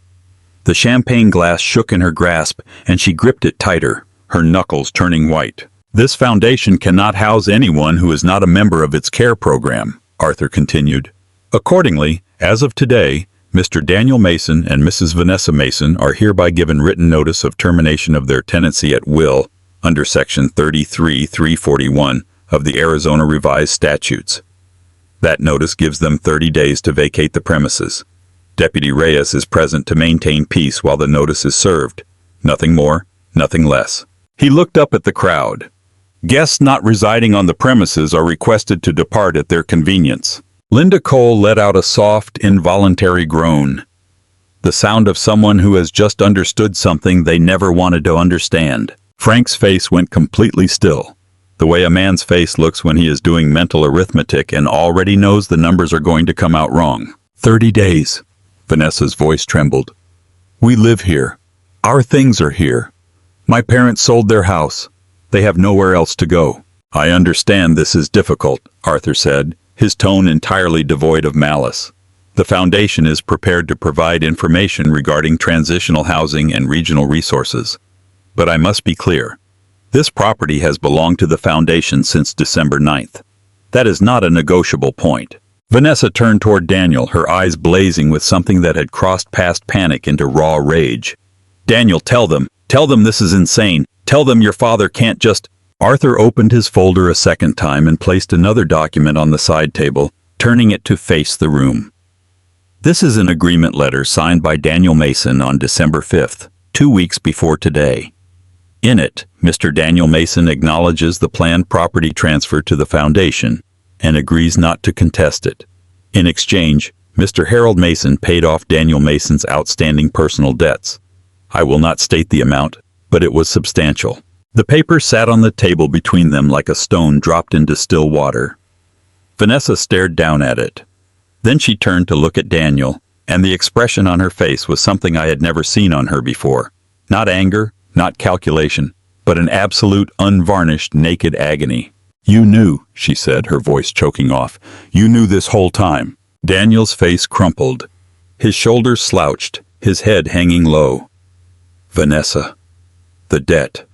The champagne glass shook in her grasp, and she gripped it tighter, her knuckles turning white. "This foundation cannot house anyone who is not a member of its care program," Arthur continued. "Accordingly, as of today, Mr. Daniel Mason and Mrs. Vanessa Mason are hereby given written notice of termination of their tenancy at will under Section 33-341 of the Arizona Revised Statutes. That notice gives them 30 days to vacate the premises. Deputy Reyes is present to maintain peace while the notice is served. Nothing more, nothing less. He looked up at the crowd. Guests not residing on the premises are requested to depart at their convenience. Linda Cole let out a soft, involuntary groan. The sound of someone who has just understood something they never wanted to understand. Frank's face went completely still, the way a man's face looks when he is doing mental arithmetic and already knows the numbers are going to come out wrong. 30 days. Vanessa's voice trembled. We live here. Our things are here. My parents sold their house. They have nowhere else to go. I understand this is difficult, Arthur said, his tone entirely devoid of malice. The foundation is prepared to provide information regarding transitional housing and regional resources. But I must be clear. This property has belonged to the foundation since December 9th. That is not a negotiable point. Vanessa turned toward Daniel, her eyes blazing with something that had crossed past panic into raw rage. Daniel, tell them this is insane. Tell them your father can't just... Arthur opened his folder a second time and placed another document on the side table, turning it to face the room. This is an agreement letter signed by Daniel Mason on December 5th, 2 weeks before today. In it, Mr. Daniel Mason acknowledges the planned property transfer to the foundation and agrees not to contest it. In exchange, Mr. Harold Mason paid off Daniel Mason's outstanding personal debts. I will not state the amount, but it was substantial. The paper sat on the table between them like a stone dropped into still water. Vanessa stared down at it. Then she turned to look at Daniel, and the expression on her face was something I had never seen on her before. Not anger, not calculation, but an absolute, unvarnished, naked agony. You knew, she said, her voice choking off. You knew this whole time. Daniel's face crumpled. His shoulders slouched, his head hanging low. Vanessa. The debt.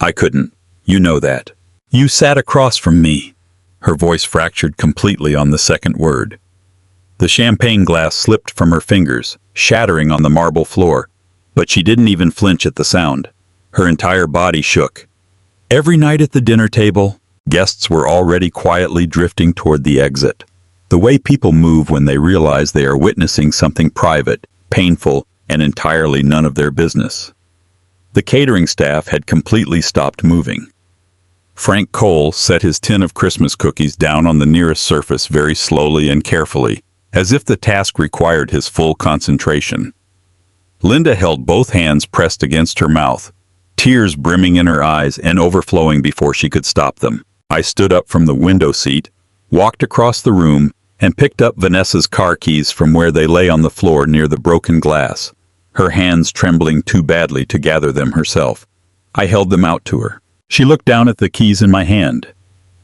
I couldn't. You know that. You sat across from me. Her voice fractured completely on the second word. The champagne glass slipped from her fingers, shattering on the marble floor, but she didn't even flinch at the sound. Her entire body shook. Every night at the dinner table, guests were already quietly drifting toward the exit. The way people move when they realize they are witnessing something private, painful, and entirely none of their business. The catering staff had completely stopped moving. Frank Cole set his tin of Christmas cookies down on the nearest surface very slowly and carefully, as if the task required his full concentration. Linda held both hands pressed against her mouth, tears brimming in her eyes and overflowing before she could stop them. I stood up from the window seat, walked across the room, and picked up Vanessa's car keys from where they lay on the floor near the broken glass, her hands trembling too badly to gather them herself. I held them out to her. She looked down at the keys in my hand.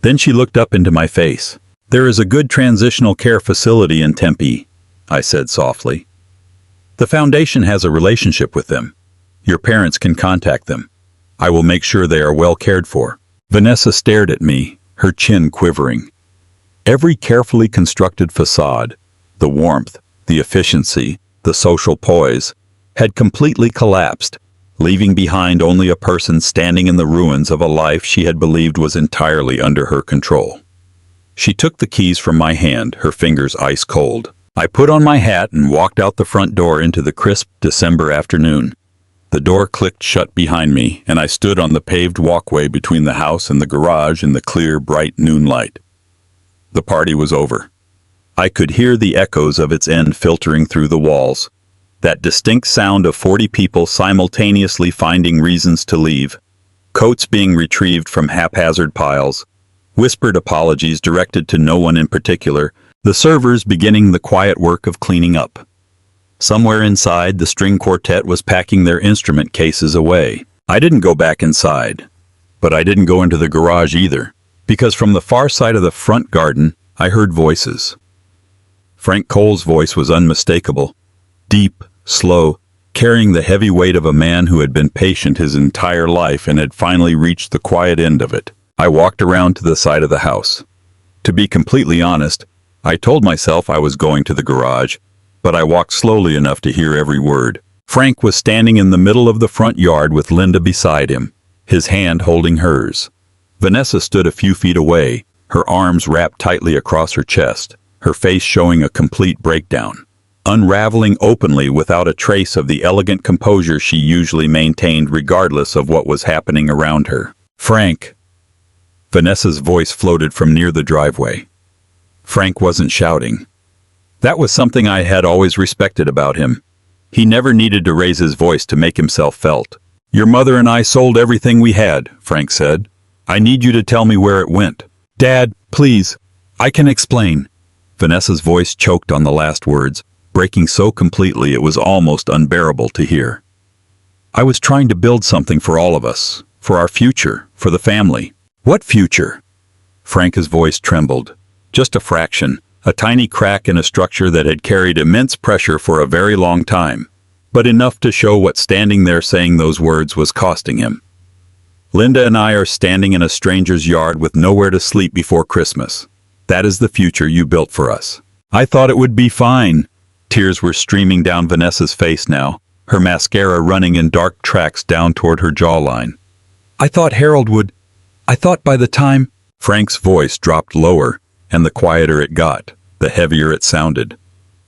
Then she looked up into my face. There is a good transitional care facility in Tempe, I said softly. The foundation has a relationship with them. Your parents can contact them. I will make sure they are well cared for. Vanessa stared at me, her chin quivering. Every carefully constructed facade, the warmth, the efficiency, the social poise, had completely collapsed, leaving behind only a person standing in the ruins of a life she had believed was entirely under her control. She took the keys from my hand, her fingers ice cold. I put on my hat and walked out the front door into the crisp December afternoon. The door clicked shut behind me, and I stood on the paved walkway between the house and the garage in the clear, bright noon light. The party was over. I could hear the echoes of its end filtering through the walls. That distinct sound of 40 people simultaneously finding reasons to leave, coats being retrieved from haphazard piles, whispered apologies directed to no one in particular, the servers beginning the quiet work of cleaning up. Somewhere inside, the string quartet was packing their instrument cases away. I didn't go back inside, but I didn't go into the garage either, because from the far side of the front garden, I heard voices. Frank Cole's voice was unmistakable, deep, slow, carrying the heavy weight of a man who had been patient his entire life and had finally reached the quiet end of it. I walked around to the side of the house. To be completely honest, I told myself I was going to the garage, but I walked slowly enough to hear every word. Frank was standing in the middle of the front yard with Linda beside him, his hand holding hers. Vanessa stood a few feet away, her arms wrapped tightly across her chest, her face showing a complete breakdown, unraveling openly without a trace of the elegant composure she usually maintained regardless of what was happening around her. Frank. Vanessa's voice floated from near the driveway. Frank wasn't shouting. That was something I had always respected about him. He never needed to raise his voice to make himself felt. Your mother and I sold everything we had, Frank said. I need you to tell me where it went. Dad, please. I can explain. Vanessa's voice choked on the last words, breaking so completely it was almost unbearable to hear. I was trying to build something for all of us, for our future, for the family. What future? Frank's voice trembled. Just a fraction, a tiny crack in a structure that had carried immense pressure for a very long time, but enough to show what standing there saying those words was costing him. Linda and I are standing in a stranger's yard with nowhere to sleep before Christmas. That is the future you built for us. I thought it would be fine. Tears were streaming down Vanessa's face now, her mascara running in dark tracks down toward her jawline. I thought Harold would... I thought by the time... Frank's voice dropped lower, and the quieter it got, the heavier it sounded.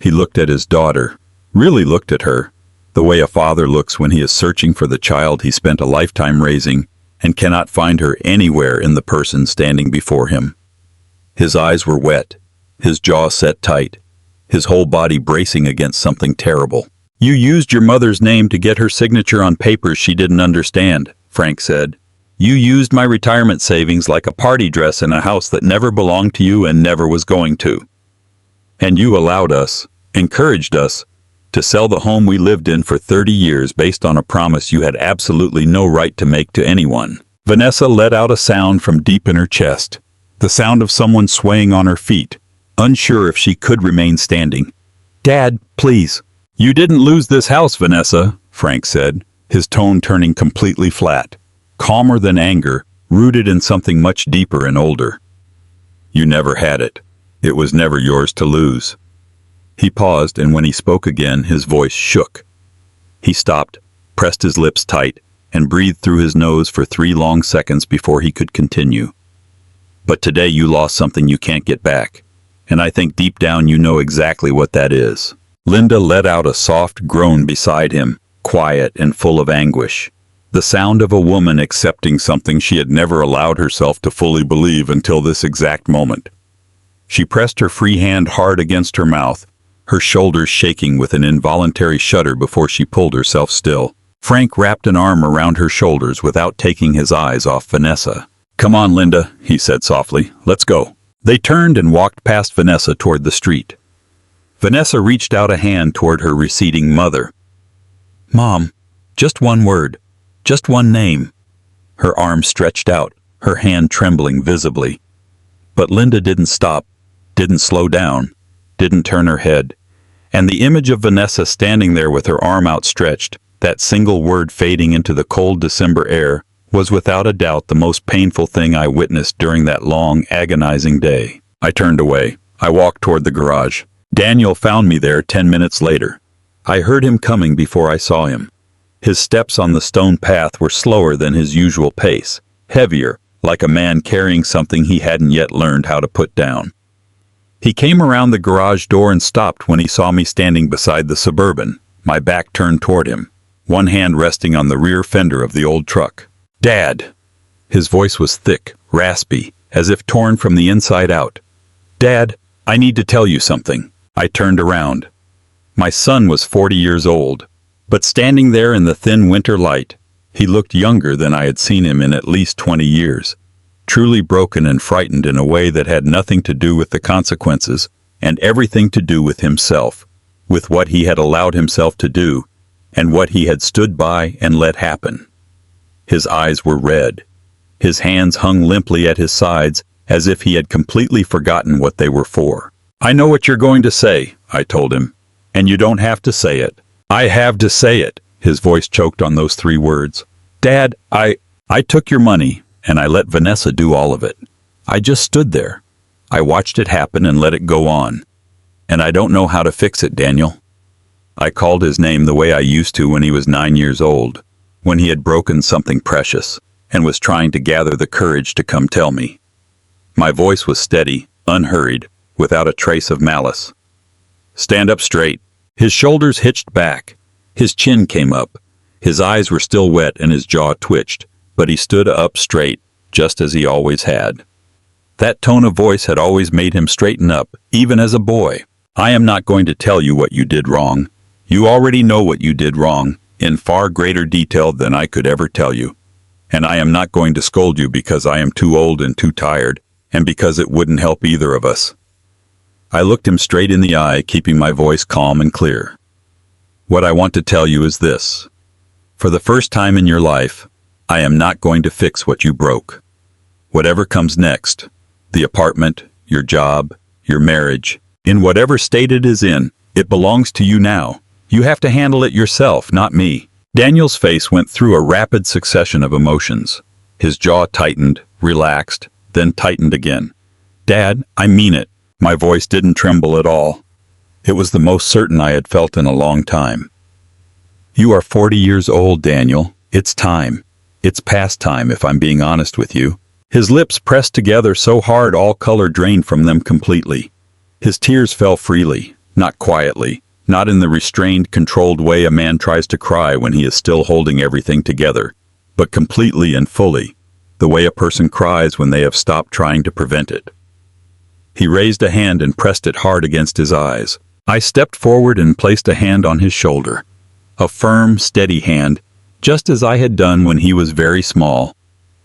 He looked at his daughter, really looked at her, the way a father looks when he is searching for the child he spent a lifetime raising and cannot find her anywhere in the person standing before him. His eyes were wet, his jaw set tight, his whole body bracing against something terrible. You used your mother's name to get her signature on papers she didn't understand, Frank said. You used my retirement savings like a party dress in a house that never belonged to you and never was going to. And you allowed us, encouraged us, to sell the home we lived in for 30 years based on a promise you had absolutely no right to make to anyone. Vanessa let out a sound from deep in her chest, the sound of someone swaying on her feet, unsure if she could remain standing. Dad, please. You didn't lose this house, Vanessa, Frank said, his tone turning completely flat, calmer than anger, rooted in something much deeper and older. You never had it. It was never yours to lose. He paused, and when he spoke again, his voice shook. He stopped, pressed his lips tight, and breathed through his nose for 3 long seconds before he could continue. But today you lost something you can't get back, and I think deep down you know exactly what that is. Linda let out a soft groan beside him, quiet and full of anguish. The sound of a woman accepting something she had never allowed herself to fully believe until this exact moment. She pressed her free hand hard against her mouth, her shoulders shaking with an involuntary shudder before she pulled herself still. Frank wrapped an arm around her shoulders without taking his eyes off Vanessa. Come on, Linda, he said softly. Let's go. They turned and walked past Vanessa toward the street. Vanessa reached out a hand toward her receding mother. Mom, just one word, just one name. Her arm stretched out, her hand trembling visibly. But Linda didn't stop, didn't slow down, didn't turn her head. And the image of Vanessa standing there with her arm outstretched, that single word fading into the cold December air, was without a doubt the most painful thing I witnessed during that long, agonizing day. I turned away. I walked toward the garage. Daniel found me there 10 minutes later. I heard him coming before I saw him. His steps on the stone path were slower than his usual pace, heavier, like a man carrying something he hadn't yet learned how to put down. He came around the garage door and stopped when he saw me standing beside the Suburban, my back turned toward him, one hand resting on the rear fender of the old truck. Dad! His voice was thick, raspy, as if torn from the inside out. Dad, I need to tell you something. I turned around. My son was 40 years old, but standing there in the thin winter light, he looked younger than I had seen him in at least 20 years. Truly broken and frightened in a way that had nothing to do with the consequences and everything to do with himself, with what he had allowed himself to do, and what he had stood by and let happen. His eyes were red. His hands hung limply at his sides as if he had completely forgotten what they were for. I know what you're going to say, I told him, and you don't have to say it. I have to say it. His voice choked on those 3 words. Dad, I took your money, and I let Vanessa do all of it. I just stood there. I watched it happen and let it go on. And I don't know how to fix it, Daniel. I called his name the way I used to when he was 9 years old, when he had broken something precious and was trying to gather the courage to come tell me. My voice was steady, unhurried, without a trace of malice. Stand up straight. His shoulders hitched back. His chin came up. His eyes were still wet and his jaw twitched, but he stood up straight, just as he always had. That tone of voice had always made him straighten up, even as a boy. I am not going to tell you what you did wrong. You already know what you did wrong, in far greater detail than I could ever tell you. And I am not going to scold you because I am too old and too tired, and because it wouldn't help either of us. I looked him straight in the eye, keeping my voice calm and clear. What I want to tell you is this. For the first time in your life, I am not going to fix what you broke. Whatever comes next, the apartment, your job, your marriage, in whatever state it is in, it belongs to you now. You have to handle it yourself, not me. Daniel's face went through a rapid succession of emotions. His jaw tightened, relaxed, then tightened again. Dad, I mean it. My voice didn't tremble at all. It was the most certain I had felt in a long time. You are 40 years old, Daniel. It's time. It's past time, if I'm being honest with you. His lips pressed together so hard all color drained from them completely. His tears fell freely, not quietly, not in the restrained, controlled way a man tries to cry when he is still holding everything together, but completely and fully, the way a person cries when they have stopped trying to prevent it. He raised a hand and pressed it hard against his eyes. I stepped forward and placed a hand on his shoulder. A firm, steady hand, just as I had done when he was very small,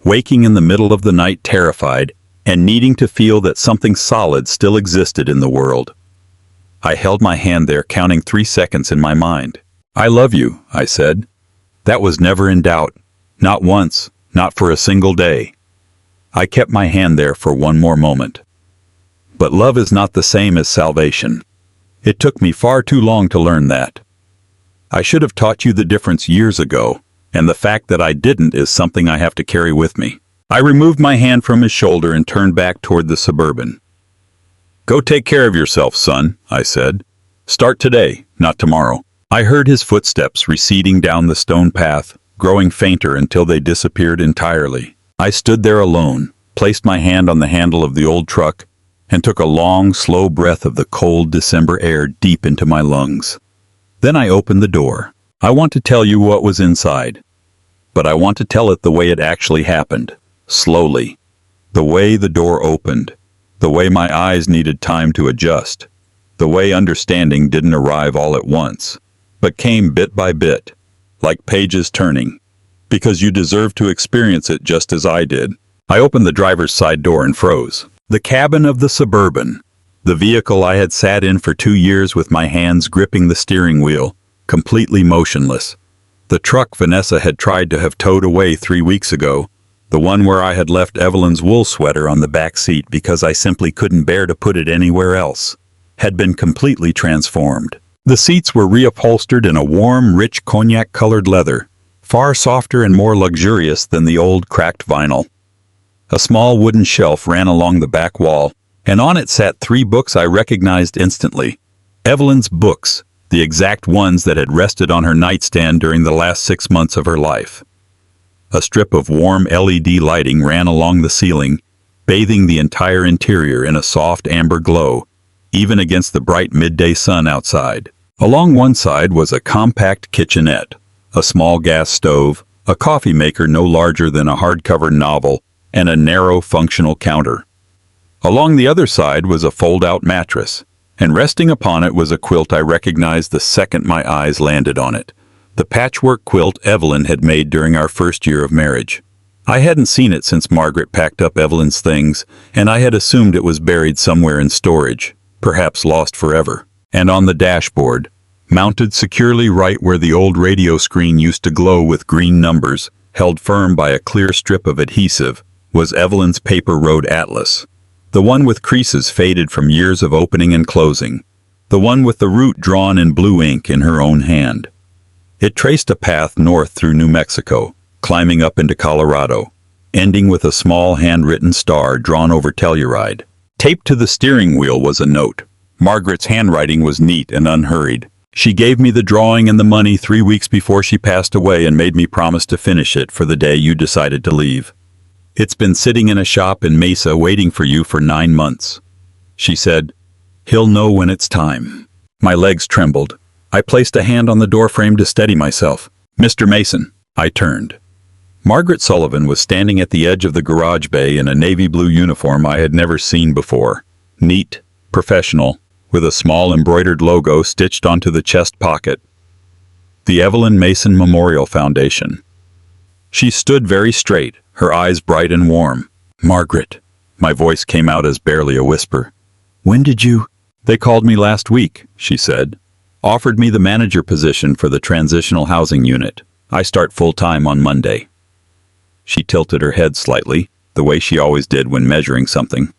waking in the middle of the night terrified and needing to feel that something solid still existed in the world. I held my hand there, counting 3 seconds in my mind. I love you, I said. That was never in doubt. Not once, not for a single day. I kept my hand there for one more moment. But love is not the same as salvation. It took me far too long to learn that. I should have taught you the difference years ago, and the fact that I didn't is something I have to carry with me. I removed my hand from his shoulder and turned back toward the Suburban. Go take care of yourself, son, I said. Start today, not tomorrow. I heard his footsteps receding down the stone path, growing fainter until they disappeared entirely. I stood there alone, placed my hand on the handle of the old truck, and took a long, slow breath of the cold December air deep into my lungs. Then I opened the door. I want to tell you what was inside, but I want to tell it the way it actually happened, slowly. The way the door opened, the way my eyes needed time to adjust, the way understanding didn't arrive all at once, but came bit by bit, like pages turning, because you deserve to experience it just as I did. I opened the driver's side door and froze. The cabin of the Suburban, the vehicle I had sat in for 2 years with my hands gripping the steering wheel, completely motionless. The truck Vanessa had tried to have towed away 3 weeks ago, the one where I had left Evelyn's wool sweater on the back seat because I simply couldn't bear to put it anywhere else, had been completely transformed. The seats were reupholstered in a warm, rich cognac-colored leather, far softer and more luxurious than the old cracked vinyl. A small wooden shelf ran along the back wall, and on it sat 3 books I recognized instantly. Evelyn's books, the exact ones that had rested on her nightstand during the last 6 months of her life. A strip of warm LED lighting ran along the ceiling, bathing the entire interior in a soft amber glow, even against the bright midday sun outside. Along one side was a compact kitchenette, a small gas stove, a coffee maker no larger than a hardcover novel, and a narrow, functional counter. Along the other side was a fold-out mattress, and resting upon it was a quilt I recognized the second my eyes landed on it, the patchwork quilt Evelyn had made during our first year of marriage. I hadn't seen it since Margaret packed up Evelyn's things, and I had assumed it was buried somewhere in storage, perhaps lost forever. And on the dashboard, mounted securely right where the old radio screen used to glow with green numbers, held firm by a clear strip of adhesive, was Evelyn's paper road atlas. The one with creases faded from years of opening and closing. The one with the route drawn in blue ink in her own hand. It traced a path north through New Mexico, climbing up into Colorado, ending with a small handwritten star drawn over Telluride. Taped to the steering wheel was a note. Margaret's handwriting was neat and unhurried. She gave me the drawing and the money 3 weeks before she passed away and made me promise to finish it for the day you decided to leave. It's been sitting in a shop in Mesa waiting for you for 9 months. She said, "He'll know when it's time." My legs trembled. I placed a hand on the doorframe to steady myself. "Mr. Mason." I turned. Margaret Sullivan was standing at the edge of the garage bay in a navy blue uniform I had never seen before. Neat, professional, with a small embroidered logo stitched onto the chest pocket. The Evelyn Mason Memorial Foundation. She stood very straight, her eyes bright and warm. "Margaret," my voice came out as barely a whisper. "When did you—" "They called me last week," she said. "Offered me the manager position for the transitional housing unit. I start full-time on Monday." She tilted her head slightly, the way she always did when measuring something.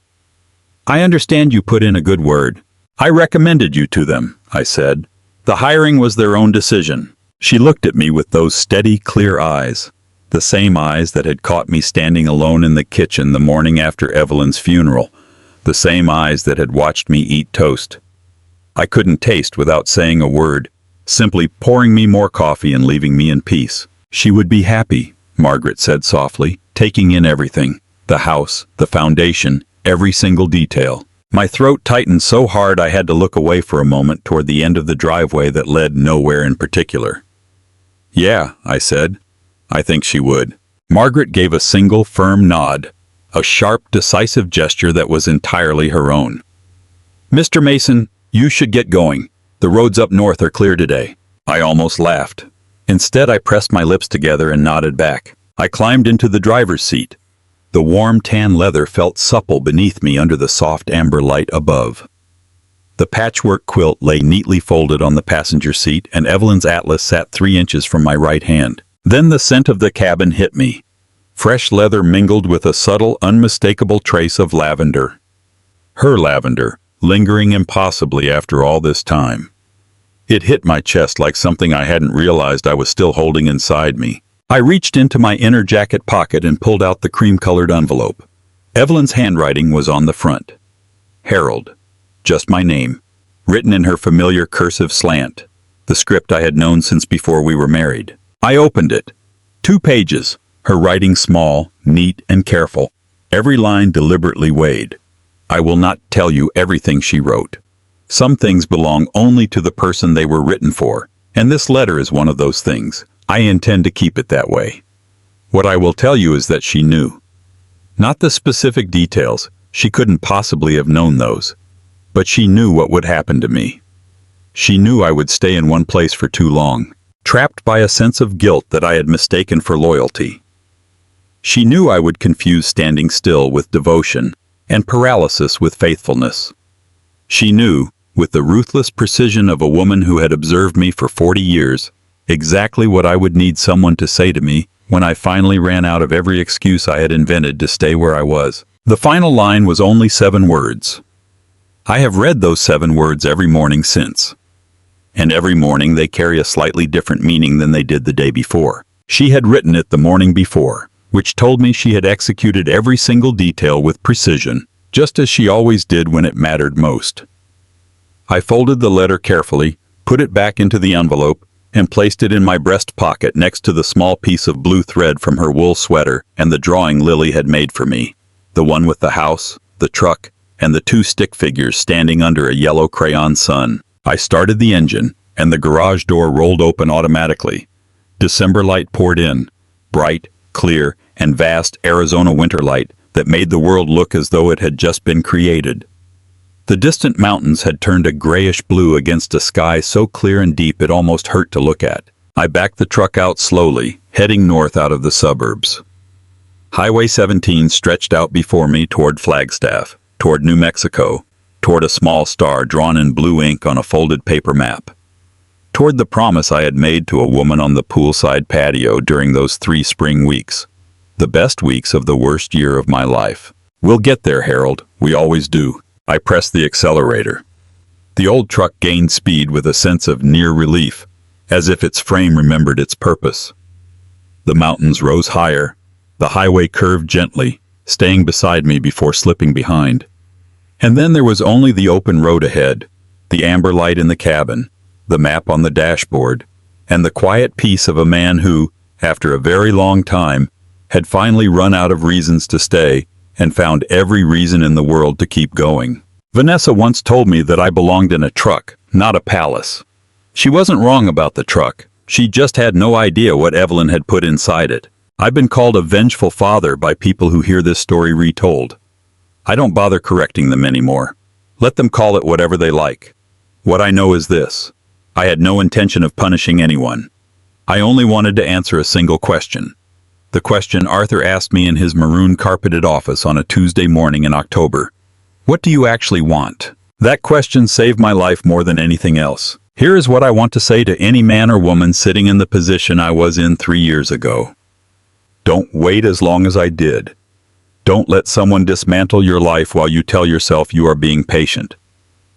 "I understand you put in a good word. I recommended you to them," I said. "The hiring was their own decision." She looked at me with those steady, clear eyes, the same eyes that had caught me standing alone in the kitchen the morning after Evelyn's funeral, the same eyes that had watched me eat toast. I couldn't taste without saying a word, simply pouring me more coffee and leaving me in peace. "She would be happy," Margaret said softly, taking in everything, the house, the foundation, every single detail. My throat tightened so hard I had to look away for a moment toward the end of the driveway that led nowhere in particular. "Yeah," I said. "I think she would." Margaret gave a single firm nod, a sharp, decisive gesture that was entirely her own. "Mr. Mason, you should get going. The roads up north are clear today." I almost laughed. Instead, I pressed my lips together and nodded back. I climbed into the driver's seat. The warm tan leather felt supple beneath me under the soft amber light above. The patchwork quilt lay neatly folded on the passenger seat, and Evelyn's atlas sat 3 inches from my right hand. Then the scent of the cabin hit me. Fresh leather mingled with a subtle, unmistakable trace of lavender. Her lavender, lingering impossibly after all this time. It hit my chest like something I hadn't realized I was still holding inside me. I reached into my inner jacket pocket and pulled out the cream-colored envelope. Evelyn's handwriting was on the front. Harold. Just my name, written in her familiar cursive slant, the script I had known since before we were married. I opened it. 2 pages, her writing small, neat, and careful, every line deliberately weighed. I will not tell you everything she wrote. Some things belong only to the person they were written for, and this letter is one of those things. I intend to keep it that way. What I will tell you is that she knew. Not the specific details, she couldn't possibly have known those. But she knew what would happen to me. She knew I would stay in one place for too long, trapped by a sense of guilt that I had mistaken for loyalty. She knew I would confuse standing still with devotion, and paralysis with faithfulness. She knew, with the ruthless precision of a woman who had observed me for 40 years, exactly what I would need someone to say to me when I finally ran out of every excuse I had invented to stay where I was. The final line was only 7 words. I have read those 7 words every morning since. And every morning they carry a slightly different meaning than they did the day before. She had written it the morning before, which told me she had executed every single detail with precision, just as she always did when it mattered most. I folded the letter carefully, put it back into the envelope, and placed it in my breast pocket next to the small piece of blue thread from her wool sweater and the drawing Lily had made for me, the one with the house, the truck, and the 2 stick figures standing under a yellow crayon sun. I started the engine, and the garage door rolled open automatically. December light poured in, bright, clear, and vast Arizona winter light that made the world look as though it had just been created. The distant mountains had turned a grayish blue against a sky so clear and deep it almost hurt to look at. I backed the truck out slowly, heading north out of the suburbs. Highway 17 stretched out before me toward Flagstaff, toward New Mexico, toward a small star drawn in blue ink on a folded paper map, toward the promise I had made to a woman on the poolside patio during those 3 spring weeks, the best weeks of the worst year of my life. "We'll get there, Harold. We always do." I pressed the accelerator. The old truck gained speed with a sense of near relief, as if its frame remembered its purpose. The mountains rose higher. The highway curved gently, staying beside me before slipping behind. And then there was only the open road ahead, the amber light in the cabin, the map on the dashboard, and the quiet peace of a man who, after a very long time, had finally run out of reasons to stay and found every reason in the world to keep going. Vanessa once told me that I belonged in a truck, not a palace. She wasn't wrong about the truck. She just had no idea what Evelyn had put inside it. I've been called a vengeful father by people who hear this story retold. I don't bother correcting them anymore. Let them call it whatever they like. What I know is this: I had no intention of punishing anyone. I only wanted to answer a single question. The question Arthur asked me in his maroon carpeted office on a Tuesday morning in October. What do you actually want? That question saved my life more than anything else. Here is what I want to say to any man or woman sitting in the position I was in 3 years ago. Don't wait as long as I did. Don't let someone dismantle your life while you tell yourself you are being patient.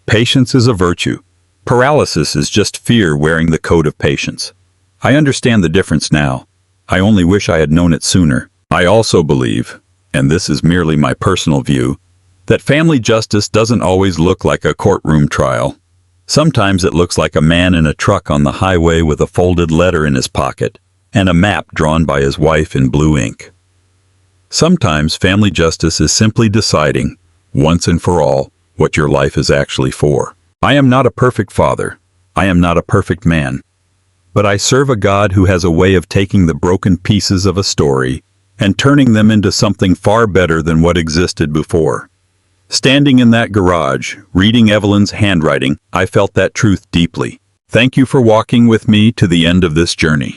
Patience is a virtue. Paralysis is just fear wearing the coat of patience. I understand the difference now. I only wish I had known it sooner. I also believe, and this is merely my personal view, that family justice doesn't always look like a courtroom trial. Sometimes it looks like a man in a truck on the highway with a folded letter in his pocket and a map drawn by his wife in blue ink. Sometimes family justice is simply deciding, once and for all, what your life is actually for. I am not a perfect father. I am not a perfect man. But I serve a God who has a way of taking the broken pieces of a story and turning them into something far better than what existed before. Standing in that garage, reading Evelyn's handwriting, I felt that truth deeply. Thank you for walking with me to the end of this journey.